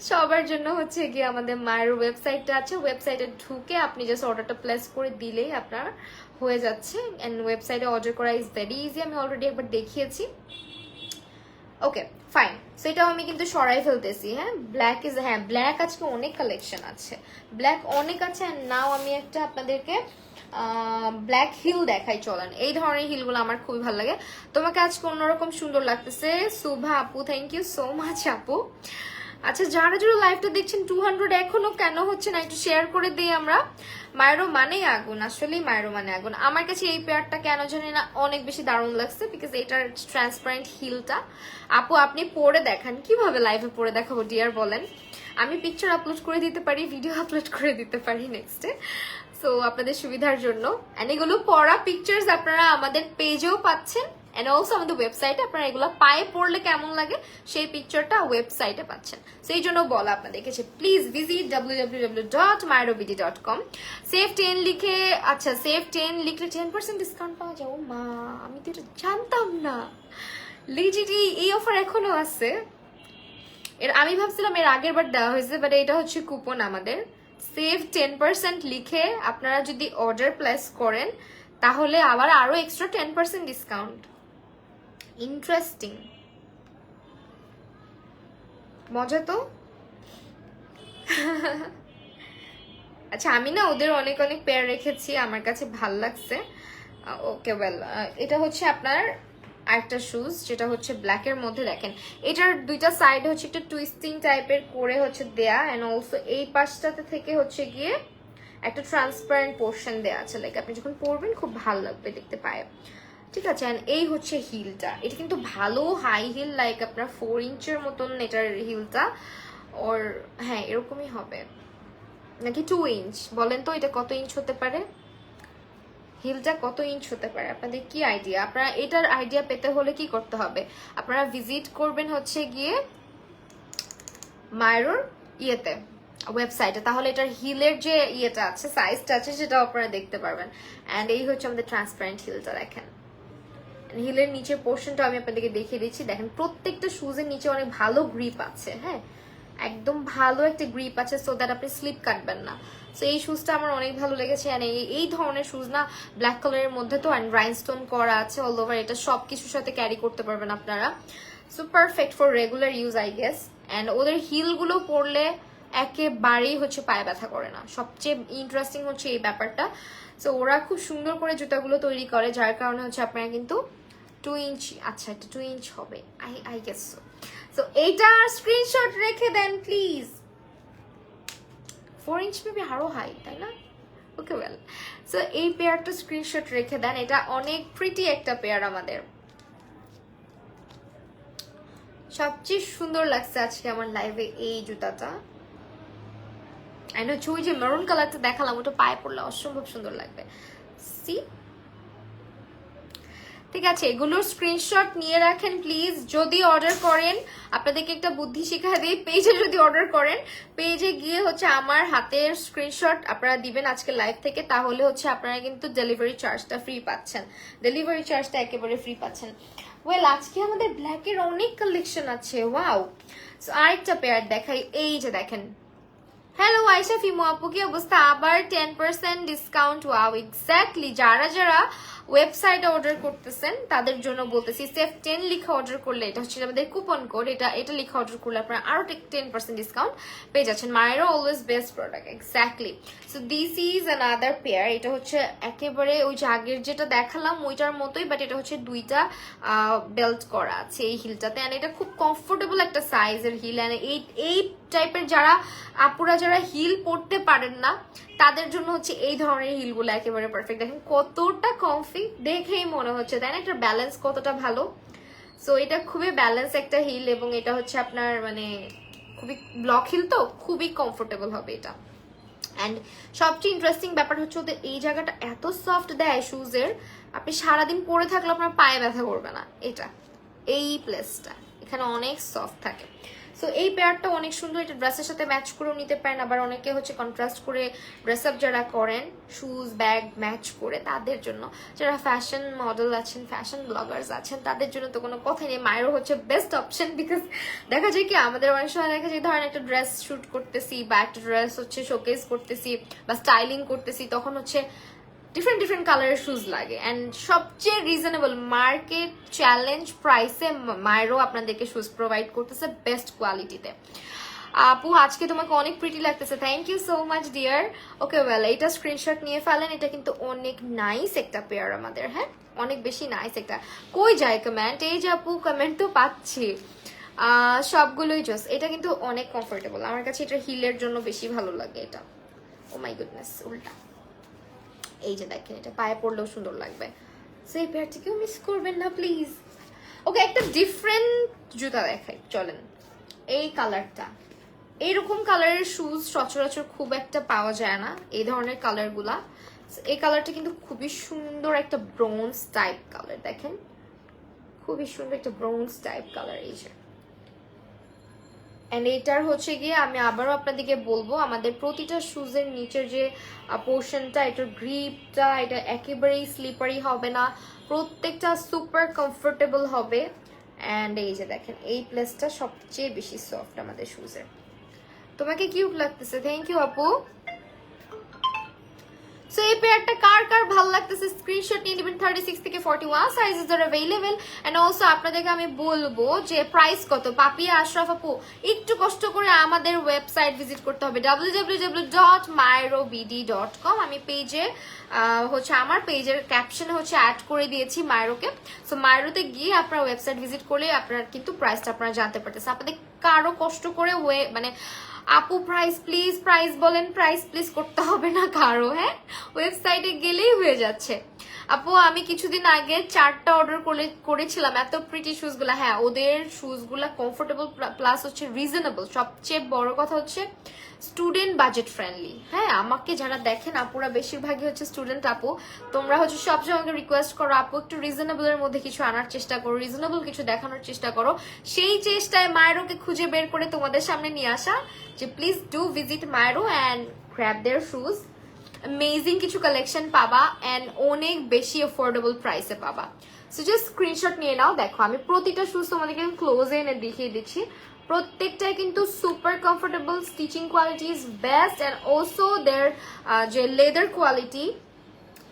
সবার জন্য হচ্ছে গিয়ে আমাদের মায়ের ওয়েবসাইটটা আছে, ওয়েবসাইটে ঢুকে আপনি জাস্ট অর্ডারটা প্লেস করে দিলেই আপনার হয়ে যাচ্ছে। এন্ড ওয়েবসাইটে অর্ডার করা ইজ ভেরি ইজি, আমি অলরেডি একবার দেখিয়েছি। ওকে ফাইন, সেটাও আমি কিন্তু সরাই ফেলতেছি। হ্যাঁ, ব্ল্যাক ইজ, হ্যাঁ ব্ল্যাক আজকে অনেক কালেকশন আছে, ব্ল্যাক অনেক আছে। অ্যান্ড নাও আমি একটা আপনাদেরকে ব্ল্যাক হিল দেখাই, চলেন। এই ধরনের হিলগুলো আমার খুবই ভালো লাগে। তোমাকে আজকে অন্যরকম সুন্দর লাগতেছে সুভা আপু, থ্যাংক ইউ সো মাচ আপু। আচ্ছা, যারা যারা লাইভটা দেখছেন 200 এখনো কেন হচ্ছে না, একটু শেয়ার করে দিই আমরা। মায়েরও মানে আগুন, আসলেই মায়েরও মানে আগুন। আমার কাছে এই পেয়ারটা কেন জানি না অনেক বেশি দারুণ লাগছে, বিকজ এটার ট্রান্সপারেন্ট হিলটা। আপু আপনি পরে দেখান, কিভাবে লাইভে পরে দেখাবো ডিয়ার বলেন? আমি পিকচার আপলোড করে দিতে পারি, ভিডিও আপলোড করে দিতে পারি নেক্সটে, সো আপনাদের সুবিধার জন্য। এন্ড এগুলো পড়া পিকচার্স আপনারা আমাদের পেজেও পাচ্ছেন, এন্ড অলসো আমাদের ওয়েবসাইটে আপনারা এগুলো পায়ে পড়লে কেমন লাগে সেই পিকচারটা ওয়েবসাইটে পাচ্ছেন। সেই জন্য বলা আপনাদেরকে প্লিজ ভিজিট www.myrobidi.com। সেভ 10 লিখে, আচ্ছা সেভ 10 লিখলে 10% ডিসকাউন্ট পাওয়া যায়। ও মা, আমি তো এটা জানতাম না, লিজিটি এই অফার এখনো আছে। আমি ভাবছিলাম এর আগের বার দেওয়া হয়েছে, বাট এটা হচ্ছে কুপন আমাদের। সেভ 10% লিখে আপনারা যদি অর্ডার প্লেস করেন তাহলে আবার আরো এক্সট্রা 10% ডিসকাউন্ট। ইন্টারেস্টিং, মজা তো। আচ্ছা, আমি না ওদের অনেক অনেক পেয়ার রেখেছি, আমার কাছে ভাল লাগছে। ওকে ওয়েল, এটা হচ্ছে আপনার আরেকটা শুজ, যেটা হচ্ছে ব্ল্যাকের মধ্যে। দেখেন এটার দুইটা সাইড হচ্ছে একটু টুইস্টিং টাইপের করে হচ্ছে দেয়া, এন্ড অলসো এই পাশটাতে থেকে হচ্ছে গিয়ে একটা ট্রান্সপারেন্ট পোর্শন দেয়া আছে, লাইক আপনি যখন পরবেন খুব ভালো লাগবে দেখতে পায়, ঠিক আছে। এন্ড এই হচ্ছে হিলটা, এটা কিন্তু ভালো হাই হিল, লাইক আপনার 4 ইঞ্চের মতন এটার হিলটা, ওর হ্যাঁ এরকমই হবে নাকি 2 ইঞ্চ, বলেন তো এটা কত ইঞ্চ হতে পারে? হিলটা কত ইঞ্চ হতে পারে, আপনাদের কি আইডিয়া? আপনারা এটার আইডিয়া পেতে হলে কি করতে হবে, আপনারা ভিজিট করবেন হচ্ছে গিয়ে মায়রোর ইয়েতে, ওয়েবসাইটে, তাহলে এটার হিলের যে ইয়েটা আছে, সাইজটা আছে, সেটাও আপনারা দেখতে পারবেন। অ্যান্ড এই হচ্ছে আমাদের ট্রান্সপারেন্ট হিলটা, দেখেন হিলের নিচের পোর্শনটা আমি আপনাদেরকে দেখিয়ে দিচ্ছি। দেখেন প্রত্যেকটা শুজের নিচে অনেক ভালো গ্রিপ আছে, হ্যাঁ একদম ভালো একটা গ্রিপ আছে, সো দ্যাট আপনি স্লিপ কাটবেন না। সো এই শুজটা আমার অনেক ভালো লেগেছে। অ্যান্ড এই ধরনের শুজ না, ব্ল্যাক কালারের মধ্যে তো অ্যান্ড রাইনস্টোন করা আছে অল ওভার, এটা সব কিছুর সাথে ক্যারি করতে পারবেন আপনারা। So perfect for regular use I guess. And ওদের হিলগুলো পরলে একেবারেই হচ্ছে পায়ে ব্যথা করে না, সবচেয়ে ইন্টারেস্টিং হচ্ছে এই ব্যাপারটা। সো ওরা খুব সুন্দর করে জুতাগুলো তৈরি করে, যার কারণে হচ্ছে আপনারা কিন্তু 2 ইঞ্চ, আচ্ছা এটা 2 ইঞ্চ হবে আই গেস সো। সো এইটা স্ক্রিনশট রেখে দেন প্লিজ। 4 ইঞ্চ মেবি আরো হাই, তাই না? ওকে ওয়েল, সো এই পেয়ারটা স্ক্রিনশট রেখে দেন, এটা অনেক প্রিটি একটা পেয়ার আমাদের। সবচেয়ে সুন্দর লাগছে আজকে আমার লাইভে এই জুতাটা। হচ্ছে ওই যে মেরুন কালারটা দেখালাম, ওটা পায়ে পড়লে অসম্ভব সুন্দর লাগবে। সি ঠিক আছে, এগুলোর স্ক্রিনশট নিয়ে রাখেন প্লিজ। যদি অর্ডার করেন, আপনাদেরকে একটা বুদ্ধি শিখা দিই, পেজে যদি অর্ডার করেন, পেজে গিয়ে হচ্ছে আমার হাতের স্ক্রিনশট আপনারা দিবেন আজকে লাইভ থেকে, তাহলে হচ্ছে আপনারা কিন্তু ডেলিভারি চার্জটা ফ্রি পাচ্ছেন, ডেলিভারি চার্জটা একেবারে ফ্রি পাচ্ছেন। ওয়েল আজকে আমাদের ব্ল্যাকের অনেক কালেকশন আছে, ওয়াও। আরেকটা পেয়ার দেখাই, এই যে দেখেন। হ্যালো আয়শা ফিমু আপু, কি অবস্থা? আবার 10% ডিসকাউন্ট, ওয়াও এক্স্যাক্টলি। যারা যারা ওয়েবসাইটে অর্ডার করতেছেন তাদের জন্য বলতেছি, সেফ 10 লিখে অর্ডার করলে, এটা হচ্ছে আমাদের কুপন কোড, এটা লিখে অর্ডার করলে আপনারা আরো 10% ডিসকাউন্ট পেয়ে যাচ্ছেন। মায়েরও always best product, exactly. So this is another pair, এটা হচ্ছে একেবারে ওই যে আগের যেটা দেখালাম ওইটার মতোই, বাট এটা হচ্ছে দুইটা বেল্ট করা আছে এই হিলটাতে। অ্যান্ড এটা খুব কমফোর্টেবল একটা সাইজের হিল। অ্যান্ড এই টাইপের যারা আপুরা যারা হিল পরতে পারেন না, তাদের জন্য হচ্ছে এই ধরনের হিলগুলো একেবারে পারফেক্ট। দেখেন কতটা কমফি, দেখেই মনে হচ্ছে তাই না, একটা ব্যালেন্স কতটা ভালো। সো এটা খুবই ব্যালেন্স একটা হিল, এবং এটা হচ্ছে আপনার মানে খুবই ব্লক হিল, তো খুবই কমফোর্টেবল হবে এটা। অ্যান্ড সবচেয়ে ইন্টারেস্টিং ব্যাপার হচ্ছে ওদের এই জায়গাটা এত সফট দেয় শুজের, আপনি সারাদিন পরে থাকলে আপনার পায়ে ব্যথা করবে না। এটা এই প্লেসটা এখানে অনেক সফট থাকে। সো এই পেয়ারটা অনেক সুন্দর, এটা ড্রেসের সাথে ম্যাচ করেও নিতে পারেন, আবার অনেকে হচ্ছে কন্ট্রাস্ট করে ড্রেস আপ যারা করেন শুজ ব্যাগ ম্যাচ করে, তাদের জন্য যারা ফ্যাশন মডেল আছেন, ফ্যাশন ব্লগার্স আছেন, তাদের জন্য তো কোনো কথাই নেই। মায়েরও হচ্ছে বেস্ট অপশন, বিকজ দেখা যায় কি আমাদের অনেক সময় দেখা যায় ধরেন একটা ড্রেস শুট করতেছি বা একটা ড্রেস হচ্ছে শোকেস করতেছি বা স্টাইলিং করতেছি, তখন হচ্ছে ডিফারেন্ট কালারের শুজ লাগে। অ্যান্ড সবচেয়ে রিজনেবল মার্কেট চ্যালেঞ্জ প্রাইসে মায়েরও আপনাদেরকে শুজ প্রোভাইড করতেছে বেস্ট কোয়ালিটিতে। আপু আজকে তোমাকে অনেক প্রিটি লাগতেছে, thank you so much dear. Okay well, এটা স্ক্রিনশট নিয়ে ফেলেন, এটা কিন্তু অনেক নাইস একটা পেয়ার আমাদের, হ্যাঁ অনেক বেশি নাইস একটা। কই যায় কমেন্ট? এই যে আপু কমেন্ট তো পাচ্ছি, সবগুলোই জোস। এটা কিন্তু অনেক কমফোর্টেবল, আমার কাছে এটা হিলের জন্য বেশি ভালো লাগে এটা। ও মাই গুডনেস, উল্টা। এই যে দেখেন এটা পায়ে পড়লেও সুন্দর লাগবে, সো এই পেয়ারটিকেও মিস করবেন না প্লিজ। ওকে, একটা ডিফারেন্ট জুতা দেখাই চলেন। এই কালারটা, এইরকম কালারের শুজ সচরাচর খুব একটা পাওয়া যায় না, এই ধরনের কালারগুলা। এই কালারটা কিন্তু খুবই সুন্দর একটা ব্রোঞ্জ টাইপ কালার, দেখেন খুবই সুন্দর একটা ব্রোঞ্জ টাইপ কালার। এই যে এন্ড এটার হচ্ছে গিয়ে আমি আবারও আপনাদেরকে বলবো, আমাদের প্রতিটা শুজের নিচের যে পোর্শনটা, এটার গ্রিপটা, এটা একেবারেই স্লিপারি হবে না, প্রত্যেকটা সুপার কমফোর্টেবল হবে। অ্যান্ড এই যে দেখেন এই প্লেসটা সবচেয়ে বেশি সফট আমাদের শুজের। তোমাকে কিউট লাগতেছে, থ্যাংক ইউ আপু। সো এই পেয়ারটা কার কার ভালো লাগতেছে স্ক্রিনশট নিয়ে নেবেন। 36 থেকে 41 sizes are available. And also আপনাদেরকে আমি বলবো যে প্রাইস কত। পাপিয়া আশরাফ আপু একটু কষ্ট করে আমাদের ওয়েবসাইট ভিজিট করতে হবে www.myrobd.com। আমি পেজে হচ্ছে আমার পেজের ক্যাপশনে হচ্ছে অ্যাড করে দিয়েছি মায়রোকে। সো মায়রোতে গিয়ে আপনারা ওয়েবসাইট ভিজিট করলে আপনারা কিন্তু প্রাইসটা আপনারা জানতে পারতেছেন। আপনাদের কারো কষ্ট করে মানে আপু প্রাইস প্লিজ, প্রাইস বলেন, প্রাইস প্লিজ করতে হবে না কারো, হ্যাঁ ওয়েবসাইটে গেলেই হয়ে যাচ্ছে। আপু আমি কিছুদিন আগে 4টা অর্ডার করেছিলাম, এত প্রিটি শুজ গুলা। হ্যাঁ ওদের শুজ গুলা কমফোর্টেবল প্লাস হচ্ছে রিজনেবল। সবচেয়ে বড় কথা হচ্ছে স্টুডেন্ট বাজেট ফ্রেন্ডলি। হ্যাঁ, আমাকে যারা দেখেন আপুরা বেশিরভাগই হচ্ছে স্টুডেন্ট আপু, তোমরা হচ্ছে সবসময় আমাকে রিকোয়েস্ট করো আপু একটু রিজনেবলের মধ্যে কিছু আনার চেষ্টা করো, রিজনেবল কিছু দেখানোর চেষ্টা করো। সেই চেষ্টায় মায়েরোকে খুঁজে বের করে তোমাদের সামনে নিয়ে আসা যে প্লিজ ডু ভিজিট মায়েরো and grab their shoes. Amazing কিছু কালেকশন পাবা অ্যান্ড অনেক বেশি অ্যাফোর্ডেবল প্রাইসে পাবা। সো জাস্ট স্ক্রিনশট নিয়ে নাও। দেখো আমি প্রতিটা শুজ তোমাদেরকে ক্লোজে এনে দেখিয়ে দিচ্ছি, প্রত্যেকটাই কিন্তু super comfortable, stitching quality is best and also their যে লেদার কোয়ালিটি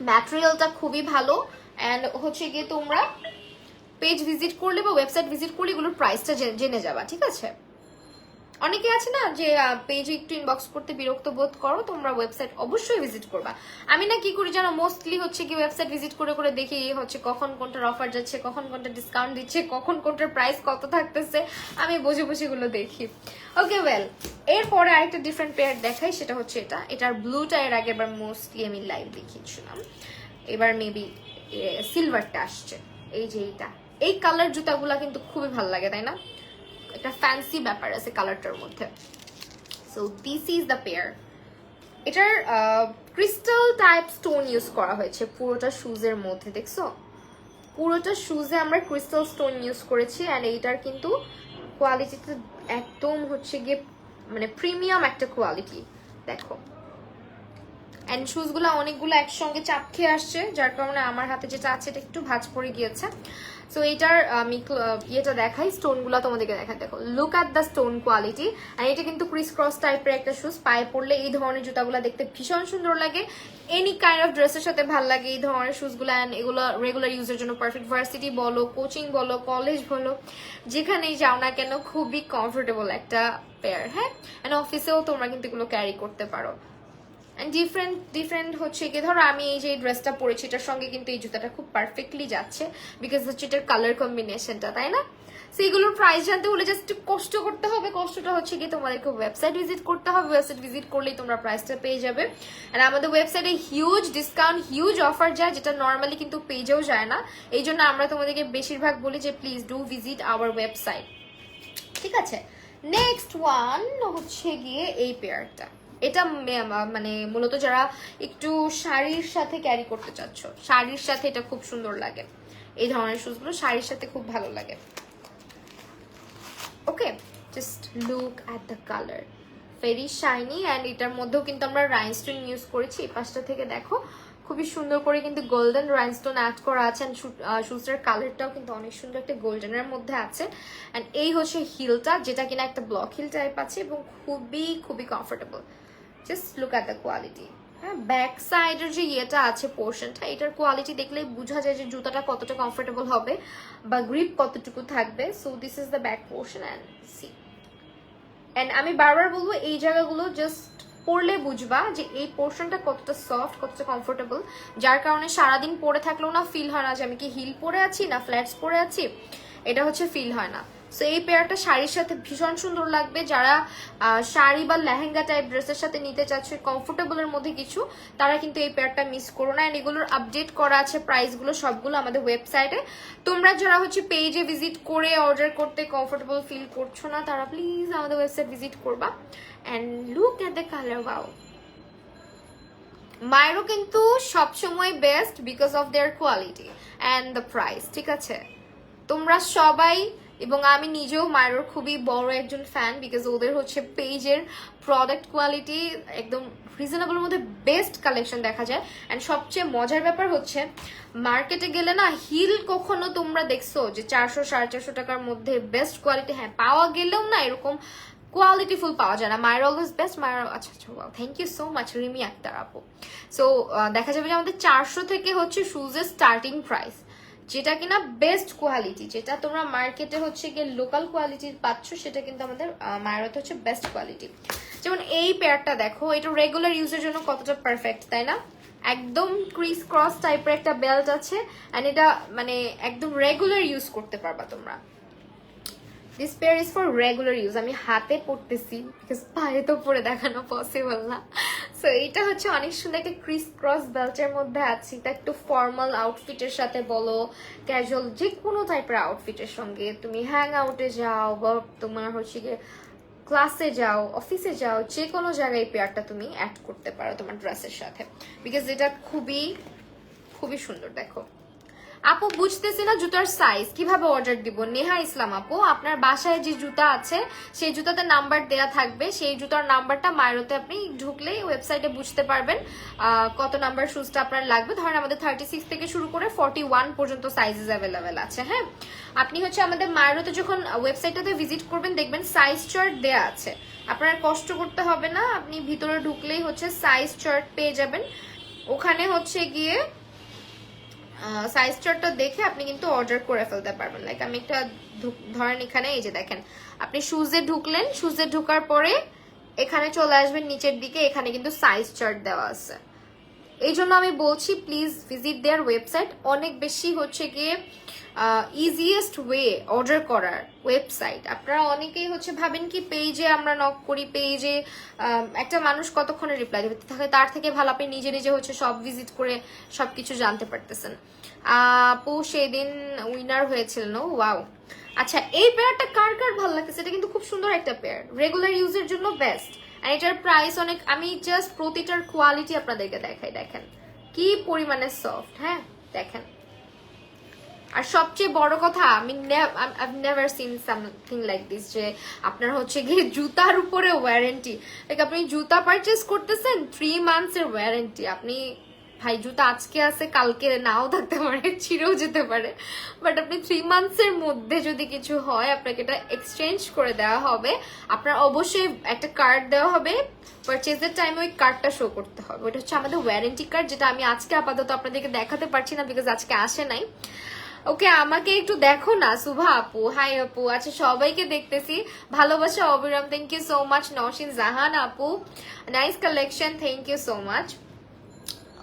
ম্যাটেরিয়ালটা খুবই ভালো। অ্যান্ড হচ্ছে গিয়ে তোমরা পেজ ভিজিট করলে বা ওয়েবসাইট ভিজিট করলে এগুলোর প্রাইসটা জেনে যাবা, ঠিক আছে? অনেকে আছে না যে পেজে একটু ইনবক্স করতে বিরক্ত বোধ করো, তোমরা ওয়েবসাইট অবশ্যই ভিজিট করবা। আমি না কি করি জানো, মোস্টলি হচ্ছে কি ওয়েবসাইট ভিজিট করে করে দেখি হচ্ছে কখন কোনটার অফার যাচ্ছে, কখন কোনটা ডিসকাউন্ট দিচ্ছে, কখন কোনটার প্রাইস কত থাকতেছে, আমি বসে বসে এগুলো দেখি। ওকে ওয়েল, এরপরে আরেকটা ডিফারেন্ট পেয়ার দেখাই, সেটা হচ্ছে এটার ব্লুটা এর আগের মোস্টলি আমি লাইভ দেখিয়েছিলাম, এবার মেবি সিলভারটা আসছে। এই যে এই কালার জুতাগুলা কিন্তু খুবই ভালো লাগে, তাই না? একটা ফ্যান্সি ব্যাপার আছে কালারটার মধ্যে। So this is the pair. এটার ক্রিস্টাল টাইপ স্টোন ইউজ করা হয়েছে পুরোটা শুজের মধ্যে, দেখছো? পুরোটা শুজে আমরা ক্রিস্টাল স্টোন ইউজ করেছি অ্যান্ড এইটার কিন্তু কোয়ালিটিটা একদম হচ্ছে গিয়ে মানে প্রিমিয়াম একটা কোয়ালিটি। দেখো অ্যান্ড শুজগুলো অনেকগুলো একসঙ্গে চাপ খেয়ে আসছে, যার কারণে আমার হাতে যেটা আছে এটা একটু ভাঁজ পড়ে গিয়েছে। সো এটার আমি ইয়েটা দেখাই, স্টোনগুলো তোমাদেরকে দেখাই। দেখো look at the stone quality. আর এটা কিন্তু ক্রিস ক্রস টাইপের একটা শুজ, পায়ে পড়লে এই ধরনের জুতাগুলো দেখতে ভীষণ সুন্দর লাগে, এনি কাইন্ড অফ ড্রেসের সাথে ভালো লাগে এই ধরনের শুজগুলো। অ্যান্ড এগুলো রেগুলার ইউজের জন্য পারফেক্ট, ভার্সিটি বলো, কোচিং বলো, কলেজ বলো, যেখানেই যাও না কেন খুবই কমফোর্টেবল একটা পেয়ার। হ্যাঁ, অ্যান্ড অফিসেও তোমরা কিন্তু এগুলো ক্যারি করতে পারো। ডিফারেন্ট হচ্ছে কি, ধরো আমি এই যে ড্রেসটা পরেছি এটার সঙ্গে কিন্তু এই জুতাটা খুব পারফেক্টলি যাচ্ছে, বিকজ হচ্ছে এটার কালার কম্বিনেশনটা, তাই না? সো এগুলোর প্রাইস জানতে হলে জাস্ট একটু কষ্ট করতে হবে। কষ্টটা হচ্ছে কি, তোমাদেরকে ওয়েবসাইট ভিজিট করতে হবে, ওয়েবসাইট ভিজিট করলেই তোমরা প্রাইসটা পেয়ে যাবে। আর আমাদের ওয়েবসাইটে হিউজ ডিসকাউন্ট, হিউজ অফার যায়, যেটা নর্মালি কিন্তু পেজেও যায় না। এই জন্য আমরা তোমাদেরকে বেশিরভাগ বলি যে please do visit our website, ঠিক আছে? নেক্সট ওয়ান হচ্ছে গিয়ে এই পেয়ারটা। এটা মানে মূলত যারা একটু শাড়ির সাথে ক্যারি করতে চাচ্ছ, শাড়ির সাথে এটা খুব সুন্দর লাগে। এই ধরনের শুজগুলো শাড়ির সাথে খুব ভালো লাগে। Okay, just look at the colour, very shiny. And এটার মধ্যেও কিন্তু আমরা রাইনস্টোন ইউজ করেছি। এই পাশটা থেকে দেখো খুবই সুন্দর করে কিন্তু গোল্ডেন রাইনস্টোন অ্যাড করা আছে। শুজটার কালারটাও কিন্তু অনেক সুন্দর একটা গোল্ডেনের মধ্যে আছে। অ্যান্ড এই হচ্ছে হিলটা, যেটা কিনা একটা ব্লক হিল টাইপ আছে এবং খুবই খুবই comfortable. Just look at the quality. হ্যাঁ, ব্যাক সাইডের যে ইয়েটা আছে পোর্শনটা, এটার কোয়ালিটি দেখলেই বোঝা যায় যে জুতাটা কতটা কমফোর্টেবল হবে বা গ্রিপ কতটুকু থাকবে। So this is the back portion and see. And আমি বারবার বলবো এই জায়গাগুলো জাস্ট পরলে বুঝবা যে এই পোর্শনটা কতটা সফট, কতটা কমফোর্টেবল, যার কারণে সারাদিন পরে থাকলেও না ফিল হয় না যে আমি কি হিল পরে আছি না ফ্ল্যাটস পরে আছি, এটা হচ্ছে ফিল হয় না। সো এই পেয়ারটা শাড়ির সাথে ভীষণ সুন্দর লাগবে। যারা শাড়ি বা লেহেঙ্গা টাইপ ড্রেসের সাথে নিতে চাচ্ছ কমফোর্টেবলের মধ্যে কিছু, তারা কিন্তু এই পেয়ারটা মিস করো না। অ্যান্ড এগুলোর আপডেট করা আছে প্রাইসগুলো সবগুলো আমাদের ওয়েবসাইটে। তোমরা যারা হচ্ছে পেজে ভিজিট করে অর্ডার করতে কমফোর্টেবল ফিল করছো না, তারা প্লিজ আমাদের ওয়েবসাইট ভিজিট করবা। And look at the colour, wow. মায়েরও কিন্তু সবসময় best because of their quality and the price, ঠিক আছে? তোমরা সবাই এবং আমি নিজেও মায়ের খুবই বড় একজন ফ্যান, বিকজ ওদের হচ্ছে পেজের প্রোডাক্ট কোয়ালিটি একদম রিজনেবলের মধ্যে বেস্ট কালেকশন দেখা যায়। অ্যান্ড সবচেয়ে মজার ব্যাপার হচ্ছে মার্কেটে গেলে না হিল কখনো তোমরা দেখছো যে 400-450 টাকার মধ্যে বেস্ট কোয়ালিটি, হ্যাঁ পাওয়া গেলেও না এরকম কোয়ালিটিফুল পাওয়া যায় না। মায়ের অলওয়েজ বেস্ট, মায়ের। আচ্ছা আচ্ছা, thank you so much Rimi Akter আপু। সো দেখা যাবে যে আমাদের 400 থেকে হচ্ছে শুজের স্টার্টিং প্রাইস, যেটা কিনা বেস্ট কোয়ালিটি, যেটা তোমরা মার্কেটে হচ্ছে গিয়ে লোকাল কোয়ালিটির পাচ্ছ, সেটা কিন্তু আমাদের মায়েরতে হচ্ছে বেস্ট কোয়ালিটি। যেমন এই পেয়ারটা দেখো, এটা রেগুলার ইউজের জন্য কতটা পারফেক্ট, তাই না? একদম ক্রিস ক্রস টাইপের একটা বেল্ট আছে অ্যান্ড এটা মানে একদম রেগুলার ইউজ করতে পারবা তোমরা। This pair is for regular use. আমি হাতে পড়তেছি বিকজ পায়ে তো পরে দেখানো পসিবল না। সো এটা হচ্ছে অনেক সুন্দর একটা ক্রিস ক্রস বেল্টের মধ্যে আছে। এটা একটু ফর্মাল আউটফিটের সাথে বলো, ক্যাজুয়াল যে কোনো টাইপের আউটফিটের সঙ্গে তুমি হ্যাং আউটে যাও বা তোমার হচ্ছে গিয়ে ক্লাসে যাও, অফিসে যাও, যে কোনো জায়গায় এই পেয়ারটা তুমি অ্যাড করতে পারো তোমার ড্রেসের সাথে, বিকজ এটা খুবই খুবই সুন্দর। দেখো আপু বুঝতেছি না জুতার সাইজ কিভাবে অর্ডার দিব। নেহা ইসলাম আপু, আপনার বাসায় যে জুতা আছে সেই জুতাতে নাম্বার দেয়া থাকবে, সেই জুতার নাম্বারটা মাইরোতে আপনি ঢুকলেই ওয়েবসাইটে বুঝতে পারবেন কত নাম্বার শুজটা আপনার লাগবে। ধরেন আমাদের 36 থেকে শুরু করে 41 পর্যন্ত সাইজেস অ্যাভেলেবেল আছে। হ্যাঁ, আপনি হচ্ছে আমাদের মাইরোতে যখন ওয়েবসাইটটাতে ভিজিট করবেন দেখবেন সাইজ চার্ট দেয়া আছে, আপনার কষ্ট করতে হবে না, আপনি ভিতরে ঢুকলেই হচ্ছে সাইজ চার্ট পেয়ে যাবেন। ওখানে হচ্ছে গিয়ে সাইজ চার্টটা দেখে আপনি কিন্তু অর্ডার করে ফেলতে পারবেন। লাইক আমি একটা ধরেন এখানে এই যে দেখেন, আপনি শুজে ঢুকলেন, শুজে ঢোকার পরে এখানে চলে আসবেন নিচের দিকে, এখানে কিন্তু সাইজ চার্ট দেওয়া আছে। এই জন্য আমি বলছি প্লিজ ভিজিট দেয়ার ওয়েবসাইট। অনেক বেশি হচ্ছে গিয়ে ইজিয়েস্ট ওয়ে অর্ডার করার ওয়েবসাইট। আপনারা অনেকেই হচ্ছে ভাবেন কি পেজে আমরা নক করি, পেজে একটা মানুষ কতক্ষণে রিপ্লাই দেবে, তার থেকে ভালো আপনি নিজে নিজে হচ্ছে সব ভিজিট করে সবকিছু জানতে পারতেছেন। আপু সেদিন উইনার হয়েছিল, ওয়াও। আচ্ছা এই পেয়ারটা কার কার ভালো লাগতেছে, এটা কিন্তু খুব সুন্দর একটা পেয়ার, রেগুলার ইউজের জন্য বেস্ট। আর এটার প্রাইস অনেক, আমি জাস্ট প্রতিটার কোয়ালিটি আপনাদেরকে দেখাই, দেখেন কি পরিমাণে সফট। হ্যাঁ দেখেন, আর সবচেয়ে বড় কথা আমি never seen something like this, যে আপনার হচ্ছে গিয়ে জুতার উপরে ওয়ারেন্টি। লাইক আপনি জুতা পারচেস করতেছেন 3 months এর ওয়ারেন্টি। আপনি ভাই জুতা আজকে আছে কালকে নাও থাকতে পারে, ছিঁড়েও যেতে পারে, বাট আপনি 3 months এর মধ্যে যদি কিছু হয় আপনাকে এটা এক্সচেঞ্জ করে দেওয়া হবে। আপনার অবশ্যই একটা কার্ড দেওয়া হবে, পারচেজের টাইমে ওই কার্ডটা শো করতে হবে। ওটা হচ্ছে আমাদের ওয়ারেন্টি কার্ড, যেটা আমি আজকে আপাতত আপনাদেরকে দেখাতে পারছি না বিকজ আজকে আসে নাই। ওকে আমাকে একটু দেখো না সুভা আপু, হাই আপু। আচ্ছা সবাইকে দেখতেছি, ভালোবাসা অবিরাম, thank you so much. Naushin Jahan আপু, nice collection, thank you so much.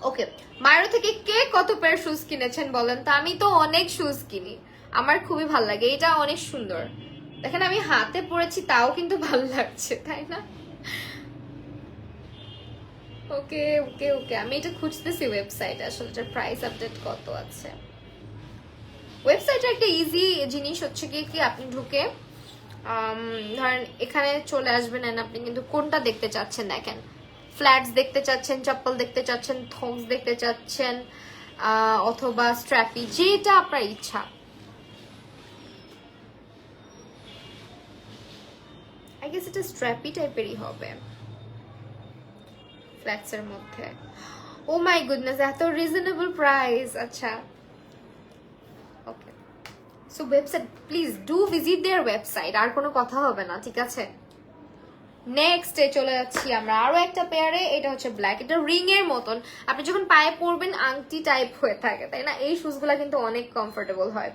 Okay মায়ের থেকে কে কত পেয়ার শুজ কিনেছেন বলেন তো? আমি তো অনেক শুজ কিনি, আমার খুবই ভালো লাগে, এটা অনেক সুন্দর। দেখেন আমি হাতে পরেছি তাও কিন্তু ভালো লাগছে, তাই না? ওকে ওকে ওকে, আমি এটা খুঁজতেছি ওয়েবসাইট, আসলে এটার প্রাইস আপডেট কত আছে। ওয়েবসাইটে একটা ইজি জিনিস হচ্ছে কি আপনি ঢুকে ধরেন এখানে চলে আসবেন, এন্ড আপনি কিন্তু কোনটা দেখতে চাচ্ছেন দেখেন, ফ্ল্যাটস দেখতে চাচ্ছেন, চপ্পল দেখতে চাচ্ছেন, থংস দেখতে চাচ্ছেন, অথবা স্ট্র্যাপি, যেটা আপনার ইচ্ছা। আই গেস এটা স্ট্র্যাপি টাইপেরই হবে ফ্ল্যাটস এর মধ্যে। ও মাই গুডনেস, এত রিজনেবল প্রাইস। আচ্ছা okay, so website please do visit their website, আর কোনো কথা হবে না, ঠিক আছে? নেক্সট চলে যাচ্ছি আমরা আরো একটা পেয়ারে, এটা হচ্ছে ব্ল্যাক, এটা রিং এর মতন, আপনি যখন পায়ে পরবেন আংটি টাইপ হয়ে থাকে, তাই না? এই শুজগুলা কিন্তু অনেক কমফোর্টেবল হয়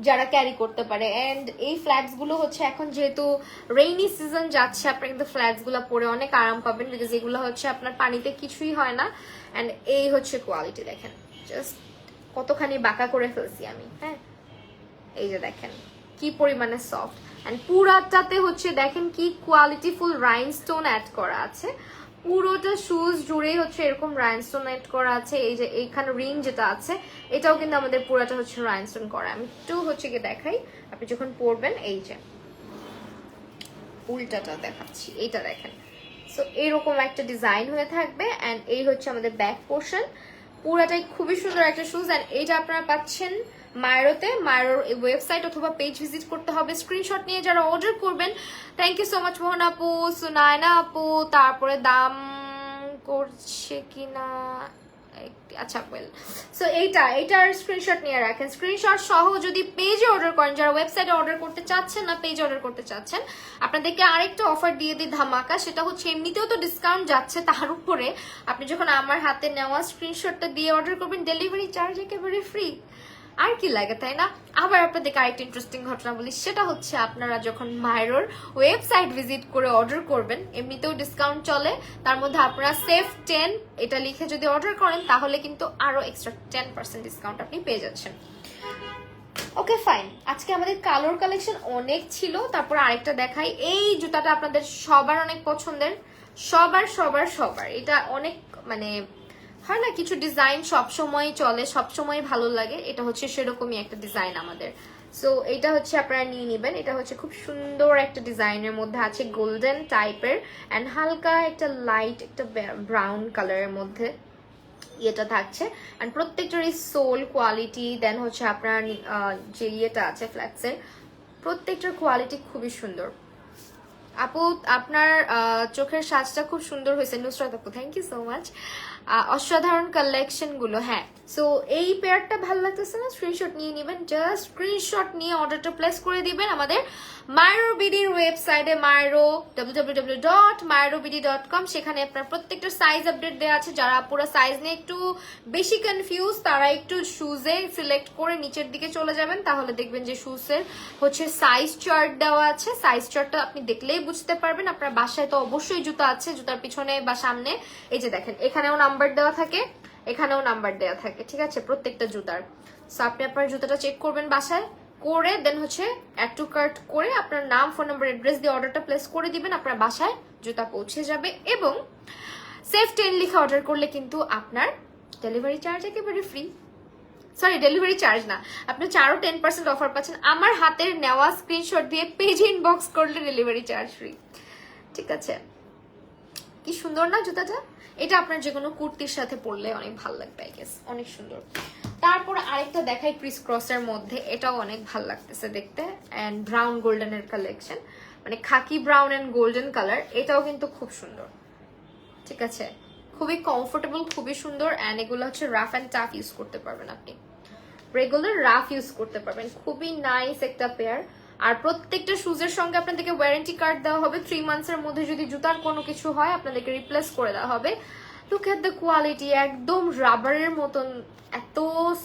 যারা ক্যারি করতে পারে। এন্ড এই ফ্ল্যাটস গুলো হচ্ছে এখন যেহেতু রেইনি সিজন যাচ্ছে, আপনার কিন্তু ফ্ল্যাটস গুলো পরে অনেক আরাম পাবেন, বিকজ এগুলো হচ্ছে আপনার পানিতে কিছুই হয় না। এন্ড এই হচ্ছে কোয়ালিটি, দেখেন জাস্ট কতখানি বাঁকা করে ফেলছি আমি। হ্যাঁ এই যে দেখেন কি পরিমাণে সফট, এন্ড পুরাটাতে হচ্ছে দেখেন কি কোয়ালিটিফুল রাইনস্টোন অ্যাড করা আছে, পুরোটা শুজ জুড়েই হচ্ছে এরকম রাইনস্টোন অ্যাড করা আছে। এই যে এইখানে রিং যেটা আছে এটাও কিন্তু আমাদের পুরাটা হচ্ছে রাইনস্টোন করা। আমি একটু হচ্ছে কি দেখাই, আপনি যখন পরবেন, এই যে উল্টাটা দেখাচ্ছি, এইটা দেখেন। সো এইরকম একটা ডিজাইন হয়ে থাকবে, এন্ড এই হচ্ছে আমাদের ব্যাক পোর্শন, পুরাটাই খুবই সুন্দর একটা শুজ। এন্ড এইটা আপনারা পাচ্ছেন মায়েরোতে, মায়েরোর ওয়েবসাইট অথবা পেজ ভিজিট করতে হবে, স্ক্রিনশট নিয়ে যারা অর্ডার করবেন। থ্যাংক ইউ সো মাচ মোহন আপু, সুনায়না আপু, তারপরে দাম করছে কিনা, আচ্ছা ওয়েল। সো এইটার স্ক্রিনশট নিয়ে রাখেন, স্ক্রিনশট সহ যদি পেজে অর্ডার করেন, যারা ওয়েবসাইটে অর্ডার করতে চাচ্ছেন না পেজে অর্ডার করতে চাচ্ছেন, আপনাদেরকে আরেকটা অফার দিয়ে দিই ধামাকা, সেটা হচ্ছে এমনিতেও তো ডিসকাউন্ট যাচ্ছে, তার উপরে আপনি যখন আমার হাতে নেওয়া স্ক্রিনশটটা দিয়ে অর্ডার করবেন ডেলিভারি চার্জ একেবারে ফ্রি। আর কি লাগে, তাই না? আবার আপনাদেরকে আরেকটা ইন্টারেস্টিং ঘটনা বলি, সেটা হচ্ছে আপনারা যখন মায়ের ওয়েবসাইট ভিজিট করে অর্ডার করবেন, এমনিতেও ডিসকাউন্ট চলে, তার মধ্যে আপনারা সেফ 10 এটা লিখে যদি অর্ডার করেন তাহলে কিন্তু আরো এক্সট্রা 10% ডিসকাউন্ট আপনি পেয়ে যাচ্ছেন। ওকে ফাইন, আজকে আমাদের কালোর কালেকশন অনেক ছিল, তারপর আরেকটা দেখাই। এই জুতাটা আপনাদের সবার অনেক পছন্দের, সবার সবার সবার, এটা অনেক মানে হয় না কিছু ডিজাইন সবসময় চলে, সবসময় ভালো লাগে, এটা হচ্ছে সেরকমই একটা ডিজাইন আমাদের। সো এটা হচ্ছে আপনারা নিয়ে নেবেন। এটা হচ্ছে খুব সুন্দর একটা ডিজাইনের মধ্যে আছে, গোল্ডেন টাইপের অ্যান্ড হালকা একটা লাইট একটা ব্রাউন কালারের মধ্যে ইয়েটা থাকছে। অ্যান্ড প্রত্যেকটারই সোল কোয়ালিটি, দেন হচ্ছে আপনার যে ইয়েটা আছে ফ্ল্যাক্সের, প্রত্যেকটার কোয়ালিটি খুবই সুন্দর। আপু আপনার চোখের সাজটা খুব সুন্দর হয়েছে নুসরাত আপু, থ্যাংক ইউ সো মাচ। অসাধারণ কালেকশন গুলো। হ্যাঁ, সো এই পেয়ারটা ভালো লাগতেছে না, স্ক্রিনশট নিয়ে নেবেন, জাস্ট স্ক্রিনশট নিয়ে অর্ডারটা প্লেস করে দিবেন আমাদের মায়রো বিডির ওয়েবসাইটে, মায়রো www.mayrobidi.com। সেখানে আপনার প্রত্যেকটা সাইজ আপডেট দেওয়া আছে। যারা পুরো সাইজ নিয়ে একটু বেশি কনফিউজ তারা একটু শুজে সিলেক্ট করে নিচের দিকে চলে যাবেন, তাহলে দেখবেন যে শুজের হচ্ছে সাইজ চার্ট দেওয়া আছে। সাইজ চার্টটা আপনি দেখলেই বুঝতে পারবেন। আপনার বাসায় তো অবশ্যই জুতা আছে, জুতার পিছনে বা সামনে এই যে দেখেন এখানেও নাম্বার দেওয়া থাকে, এখানেও নাম্বার দেওয়া থাকে, ঠিক আছে, প্রত্যেকটা জুতার। সো আপনি আপনার জুতাটা চেক করবেন বাসায় করে, দেন হচ্ছে অ্যাড টু কার্ট করে আপনার নাম, ফোন নাম্বার, অ্যাড্রেস দিয়ে অর্ডারটা প্লেস করে দিবেন, আপনার বাসায় জুতা পৌঁছে যাবে। এবং সেফ 10 লিখে অর্ডার করলে কিন্তু আপনার ডেলিভারি চার্জ একেবারে ফ্রি। সরি, ডেলিভারি চার্জ না, আপনি আরো 10% অফার পাচ্ছেন। আমার হাতের নেওয়া স্ক্রিনশট দিয়ে পেজ ইনবক্স করলে ডেলিভারি চার্জ ফ্রি, ঠিক আছে। কি সুন্দর না জুতাটা, এটা আপনার যে কোনো কুর্তির সাথে পরলে অনেক ভালো লাগবে, আই গেস, অনেক সুন্দর। তারপর আরেকটা দেখাই ক্রিস ক্রসের মধ্যে, এটাও অনেক ভালো লাগতেছে দেখতে, এন্ড ব্রাউন গোল্ডেনের কালেকশন, মানে খাকি ব্রাউন এন্ড গোল্ডেন কালার, এটাও কিন্তু খুব সুন্দর, ঠিক আছে, খুবই কমফোর্টেবল, খুবই সুন্দর। এন্ড এগুলো হচ্ছে রাফ এন্ড টাফ ইউজ করতে পারবেন আপনি, রেগুলার রাফ ইউজ করতে পারবেন, খুবই নাইস একটা পেয়ার। আর প্রত্যেকটা শুজের সঙ্গে আপনাদেরকে ওয়ারেন্টি কার্ড দেওয়া হবে 3 মান্থসের মধ্যে। যদি জুতার কোনো কিছু হয় আপনাদেরকে রিপ্লেস করে দেওয়া হবে। লুক এট দ্য কোয়ালিটি, একদম রাবারের মতন, এত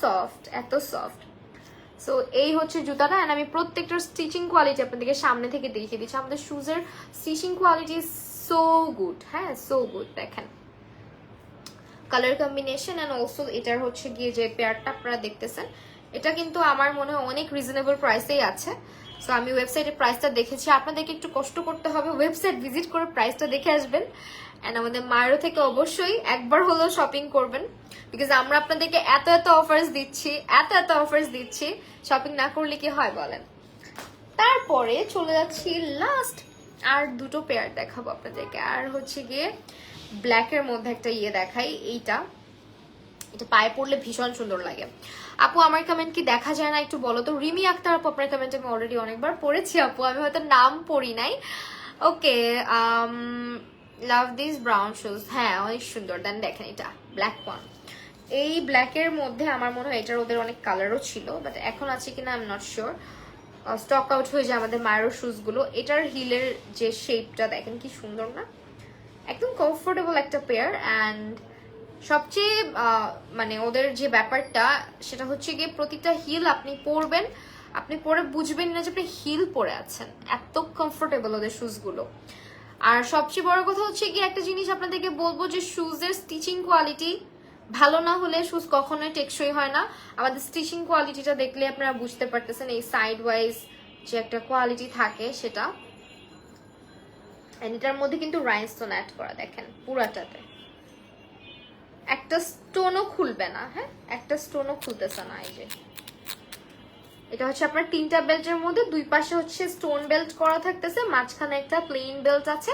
সফট, এত সফট। সো এই হচ্ছে জুতাটা। এন্ড আমি প্রত্যেকটার স্টিচিং কোয়ালিটি আপনাদেরকে সামনে থেকে দেখিয়ে দিচ্ছি। আমাদের শুজের স্টিচিং কোয়ালিটি সো গুড, হ্যাঁ, সো গুড। দেখেন কালার কম্বিনেশন এন্ড অলসো এটার হচ্ছে গিয়ে যে পেয়ারটা আপনারা দেখতেছেন, এটা কিন্তু আমার মনে হয় অনেক রিজনেবল প্রাইসেই আছে। সো আমি ওয়েবসাইটে প্রাইসটা দেখেছি, আপনাদেরকে একটু কষ্ট করতে হবে, ওয়েবসাইট ভিজিট করে প্রাইসটা দেখে আসবেন। এন্ড আমাদের মায়েরও থেকে অবশ্যই একবার হলেও শপিং করবেন, বিকজ আমরা আপনাদেরকে এত এত অফার্স দিচ্ছি, এত এত অফার্স দিচ্ছি, শপিং না করলে কি হয় বলেন। তারপরে চলে যাচ্ছি লাস্ট, আর দুটো পেয়ার দেখাবো আপনাদেরকে। আর হচ্ছে গিয়ে ব্ল্যাকের মধ্যে একটা ইয়ে দেখাই, এইটা, এটা পায়ে পড়লে ভীষণ সুন্দর লাগে। আপু আমার কমেন্ট কি দেখা যায় না একটু বলো তো। রিমি আক্তার আপু, আপনার কমেন্ট আমি অলরেডি অনেকবার পড়েছি আপু, আমি হয়তো নাম পড়ি নাই। ওকে, লাভ দিস ব্রাউন শুজ, হ্যাঁ অনেক সুন্দর। দেন দেখেন এটা ব্ল্যাক ওয়ান, এই ব্ল্যাকের মধ্যে আমার মনে হয় এটার ওদের অনেক কালারও ছিল, বাট এখন আছে কিনা I am not sure. Stock out হয়ে যায় আমাদের মায়ের শুজ গুলো। এটার হিলের যে শেপটা দেখেন কি সুন্দর না, একদম কমফোর্টেবল একটা পেয়ার। অ্যান্ড সবচেয়ে মানে ওদের যে ব্যাপারটা সেটা হচ্ছে গিয়ে প্রতিটা হিল আপনি পরবেন, আপনি পরে বুঝবেন না যে আপনি হিল পরে আছেন, এত কমফোর্টেবল ওদের শুজ গুলো। আর সবচেয়ে বড় কথা হচ্ছে কি, একটা জিনিস আপনাদেরকে বলবো যে শুজের স্টিচিং কোয়ালিটি ভালো না হলে শুজ কখনোই টেকসই হয় না। আমাদের স্টিচিং কোয়ালিটিটা দেখলে আপনারা বুঝতে পারতেছেন, এই সাইড ওয়াইজ যে একটা কোয়ালিটি থাকে সেটা। এটার মধ্যে কিন্তু রাইনস্টোন অ্যাড করা, দেখেন পুরাটাতে একটা স্টোনও খুলবে না, হ্যাঁ একটা স্টোনও খুলতেছে না। এই যে এটা হচ্ছে আপনার 3টা বেল্টের মধ্যে, দুই পাশে হচ্ছে স্টোন বেল্ট করা থাকতেছে, মাঝখানে একটা প্লেন বেল্ট আছে।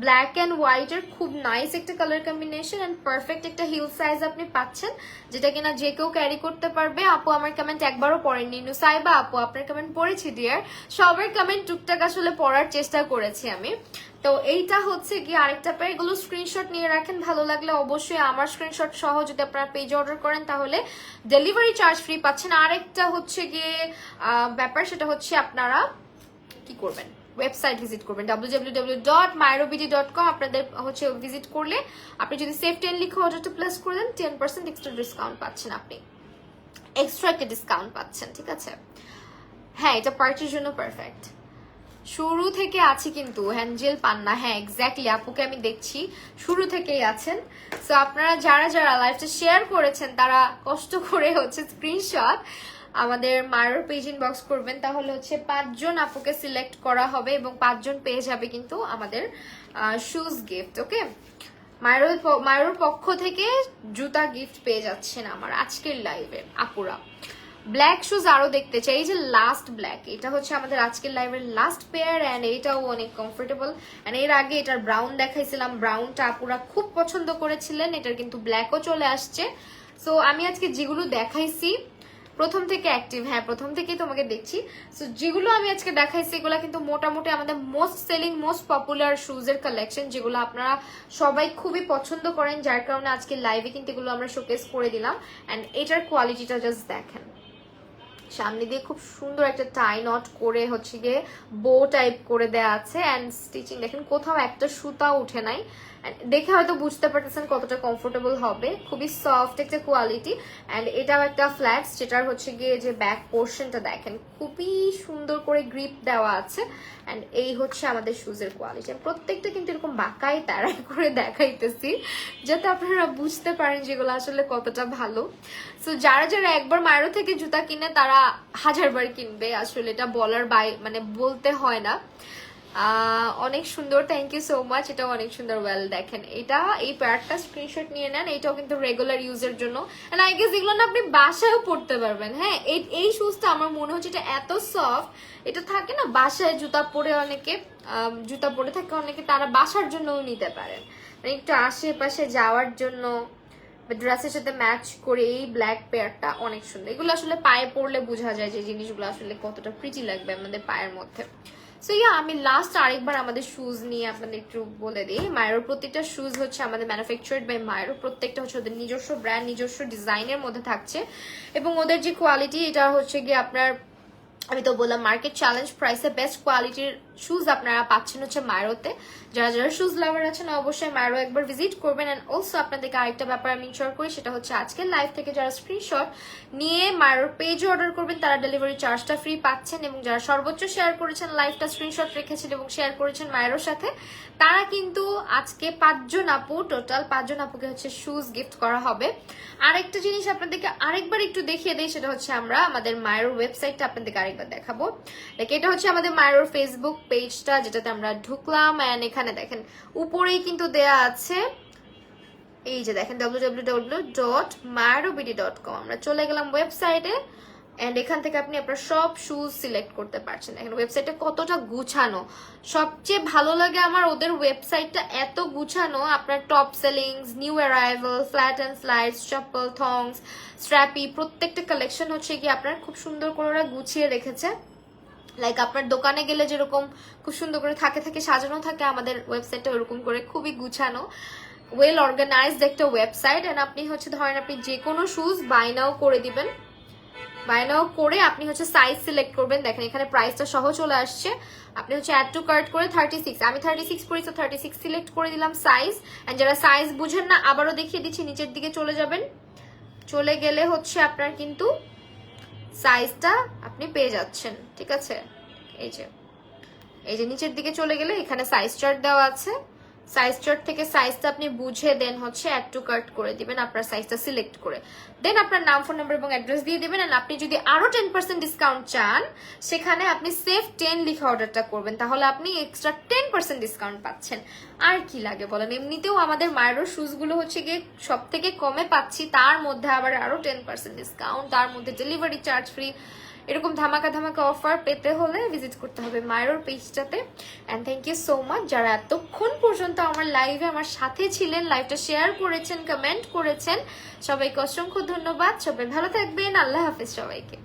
ব্ল্যাক এন্ড হোয়াইট এর খুব নাইস একটা কালার কম্বিনেশন এন্ড পারফেক্ট একটা হিল সাইজ আপনি পাচ্ছেন, যেটা কিনা যে কেউ ক্যারি করতে পারবে। আপু আমার কমেন্ট একবারও পড়েননি, নুসাইবা আপু আপনার কমেন্ট পড়েছি ডিয়ার, সবার কমেন্ট টুকটাক আসলে পড়ার চেষ্টা করেছি আমি। তো এইটা হচ্ছে কি আরেকটা পেয়ার, এগুলো স্ক্রিনশট নিয়ে রাখেন, ভালো লাগলে অবশ্যই আমার স্ক্রিনশট সহ যদি আপনারা পেজে অর্ডার করেন তাহলে ডেলিভারি চার্জ ফ্রি পাচ্ছেন। আরেকটা হচ্ছে গিয়ে ব্যাপার, সেটা হচ্ছে আপনারা কি করবেন, ওয়েবসাইট ভিজিট করবেন www.mayrobidi.com। আপনাদের হচ্ছে ভিজিট করলে আপনি যদি সেফ 10 লিখে অর্ডারটা প্লেস করে দেন 10% এক্সট্রা ডিসকাউন্ট পাচ্ছেন, আপনি এক্সট্রা একটা ডিসকাউন্ট পাচ্ছেন, ঠিক আছে। হ্যাঁ এটা পার্টির জন্য পারফেক্ট। শুরু থেকে আছি কিন্তু হ্যান্ডজেল পান না, হ্যাঁ এক্স্যাক্টলি আপুকে আমি দেখছি শুরু থেকেই আছেন। সো আপনারা যারা যারা লাইভটা শেয়ার করেছেন তারা কষ্ট করে হচ্ছে স্ক্রিনশট আমাদের মায়ের পেজ ইনবক্স করবেন, তাহলে হচ্ছে 5 জন আপুকে সিলেক্ট করা হবে এবং 5 জন পেয়ে যাবে কিন্তু আমাদের শুজ গিফট। ওকে, মায়ের পক্ষ থেকে জুতা গিফট পেয়ে যাচ্ছেন আমার আজকের লাইভে আপুরা। ব্ল্যাক শুজ আরো দেখতে চাই, এই যে লাস্ট ব্ল্যাক, এটা হচ্ছে আমাদের আজকের লাইভের লাস্ট পেয়ার এন্ড এটাও অনেক কমফোর্টেবল। এন্ড এর আগে এটার ব্রাউন দেখাইছিলাম, ব্রাউনটা আপুরা খুব পছন্দ করেছিলেন, এটার কিন্তু ব্ল্যাকও চলে আসছে। সো আমি আজকে যেগুলো দেখাইছি প্রথম থেকে অ্যাক্টিভ, হ্যাঁ প্রথম থেকেই তোমাকে দেখছি। সো যেগুলো আমি আজকে দেখাইছি এগুলো কিন্তু মোটামুটি আমাদের মোস্ট সেলিং মোস্ট পপুলার শুজের কালেকশন, যেগুলো আপনারা সবাই খুবই পছন্দ করেন, যার কারণে আজকে লাইভে কিন্তু এগুলো আমরা শোকেস করে দিলাম। এন্ড এটার কোয়ালিটিটা জাস্ট দেখেন, সামনে দিয়ে খুব সুন্দর একটা টাই নট করে হচ্ছে গিয়ে বো টাইপ করে দেয়া আছে। এন্ড স্টিচিং দেখেন, কোথাও একটা সুতা উঠে নাই, দেখে হয়তো বুঝতে পারতেছেন কতটা কমফোর্টেবল হবে, খুবই সফট একটা কোয়ালিটি। এন্ড এটাও একটা ফ্ল্যাটস, যেটার হচ্ছে গিয়ে যে ব্যাক পোর্শনটা দেখেন খুবই সুন্দর করে গ্রিপ দেওয়া আছে। এন্ড এই হচ্ছে আমাদের শুজের কোয়ালিটি, প্রত্যেকটা কিন্তু এরকম বাঁকাই তারাই করে দেখাইতেছি যাতে আপনারা বুঝতে পারেন যেগুলো আসলে কতটা ভালো। সো যারা যারা একবার মায়েরো থেকে জুতা কিনে তারা হাজারবার কিনবে, আসলে এটা বলার মানে বলতে হয় না। অনেক সুন্দর, থ্যাংক ইউ সো মাচ, এটা অনেক সুন্দর। ওয়েল দেখেন, এটা এই প্যারটা স্ক্রিনশট নিয়ে নেন, এটাও কিন্তু রেগুলার ইউজের জন্য। এন্ড আই গেস এগুলো না আপনি বাসায়ও পড়তে পারবেন। হ্যাঁ, এই শুজটা আমার মনে হচ্ছে এটা এত সফট, এটা থাকে না বাসায় জুতা পরে অনেকে জুতা পরে থাকে অনেকে, তারা বাসার জন্যও নিতে পারেন, মানে একটু আশেপাশে যাওয়ার জন্য ড্রেসের সাথে ম্যাচ করে। এই ব্ল্যাক পেয়ারটা অনেক সুন্দর, এগুলো আসলে পায়ে পরলে বোঝা যায় যে জিনিসগুলো আসলে কতটা প্রিটি লাগবে আমাদের পায়ের মধ্যে। সো ইয়া, আমি লাস্ট আরেকবার আমাদের শুজ নিয়ে আপনাদের একটু বলে দিই। মায়ের প্রত্যেকটা শুজ হচ্ছে আমাদের ম্যানুফ্যাকচার্ড বাই মায়ের, প্রত্যেকটা হচ্ছে ওদের নিজস্ব ব্র্যান্ড নিজস্ব ডিজাইনের মধ্যে থাকছে, এবং ওদের যে কোয়ালিটি এটা হচ্ছে গিয়ে আপনার, আমি তো বললাম মার্কেট চ্যালেঞ্জ প্রাইসে বেস্ট কোয়ালিটির শুজ আপনারা পাচ্ছেন হচ্ছে মায়েরোতে। যারা যারা শুজ লাভার আছেন অবশ্যই মায়েরো একবার ভিজিট করবেন। এন্ড অলসো আপনাদেরকে আরেকটা ব্যাপার আমি ইনশোর করি, সেটা হচ্ছে আজকের লাইভ থেকে যারা স্ক্রিনশট নিয়ে মায়েরোর পেজে অর্ডার করবেন তারা ডেলিভারি চার্জটা ফ্রি পাচ্ছেন, এবং যারা সর্বোচ্চ শেয়ার করেছেন লাইভটা স্ক্রিনশট রেখেছেন এবং শেয়ার করেছেন মায়েরোর সাথে, তারা কিন্তু আজকে 5 জন আপু, টোটাল 5 জন আপুকে হচ্ছে শুজ গিফট করা হবে। আরেকটা জিনিস আপনাদেরকে আরেকবার একটু দেখিয়ে দেই, সেটা হচ্ছে আমরা আমাদের মায়েরোর ওয়েবসাইটটা আপনাদেরকে আরেকবার দেখাবো। লাইক এটা হচ্ছে আমাদের মায়েরোর ফেসবুক পেজটা, যেটাতে আমরা ঢুকলাম। এন্ড এখানে দেখেন উপরেই কিন্তু দেয়া আছে, এই যে দেখেন www.mayarobd.com, আমরা চলে গেলাম ওয়েবসাইটে। এন্ড এখান থেকে আপনি আপনার সব শুজ সিলেক্ট করতে পারছেন। এখন ওয়েবসাইটে কতটা গুছানো, সবচেয়ে ভালো লাগে আমার ওদের ওয়েবসাইটটা এত গুছানো। আপনার top sellings, new arrival, flat and slides, chappal, thongs, স্ট্র্যাপি, প্রত্যেকটা কালেকশন হচ্ছে কি আপনার খুব সুন্দর করে ওরা গুছিয়ে রেখেছে। লাইক আপনার দোকানে গেলে যেরকম খুব সুন্দর করে থাকে সাজানো থাকে, আমাদের ওয়েবসাইটটা ওরকম করে খুবই গুছানো, ওয়েল অর্গানাইজড একটা ওয়েবসাইট। এন্ড আপনি হচ্ছে ধরেন আপনি যে কোনো শুজ বাই নাও করে দিবেন, বাই নাও করে আপনি হচ্ছে সাইজ সিলেক্ট করবেন। দেখেন এখানে প্রাইসটা সহ চলে আসছে, আপনি হচ্ছে অ্যাড টু কার্ট করে 36, আমি 36 করি, তো 36 সিলেক্ট করে দিলাম সাইজ। এন্ড যারা সাইজ বুঝেন না আবারও দেখিয়ে দিচ্ছি, নিচের দিকে চলে যাবেন, চলে গেলে হচ্ছে আপনার কিন্তু সাইজটা আপনি পেয়ে যাচ্ছেন, ঠিক আছে। এই যে নিচের দিকে চলে গেলে এখানে সাইজ চার্ট দেওয়া আছে, সাইজ চার্ট থেকে সাইজটা আপনি বুঝে দেন হচ্ছে অ্যাড টু কার্ট করে দিবেন আপনার সাইজটা সিলেক্ট করে, দেন আপনার নাম, ফোন নাম্বার এবং অ্যাড্রেস দিয়ে দিবেন। এন্ড আপনি যদি আরো 10% ডিসকাউন্ট চান, সেখানে আপনি সেভ 10 লিখে অর্ডারটা করবেন, তাহলে আপনি এক্সট্রা 10% ডিসকাউন্ট পাচ্ছেন। আর কি লাগে বলেন, এমনিতেও আমাদের মায়েরও শুজ গুলো হচ্ছে গিয়ে সব থেকে কমে পাচ্ছি, তার মধ্যে আবার আরো 10% ডিসকাউন্ট, তার মধ্যে ডেলিভারি চার্জ ফ্রি। এরকম ধামাকা ধামাকা অফার পেতে হলে ভিজিট করতে হবে মায়ের পেজটাতে। And thank you so much যারা এতক্ষণ পর্যন্ত আমার লাইভে আমার সাথে ছিলেন, লাইভটা শেয়ার করেছেন, কমেন্ট করেছেন, সবাইকে অসংখ্য ধন্যবাদ। সবাই ভালো থাকবেন, আল্লাহ হাফেজ সবাইকে।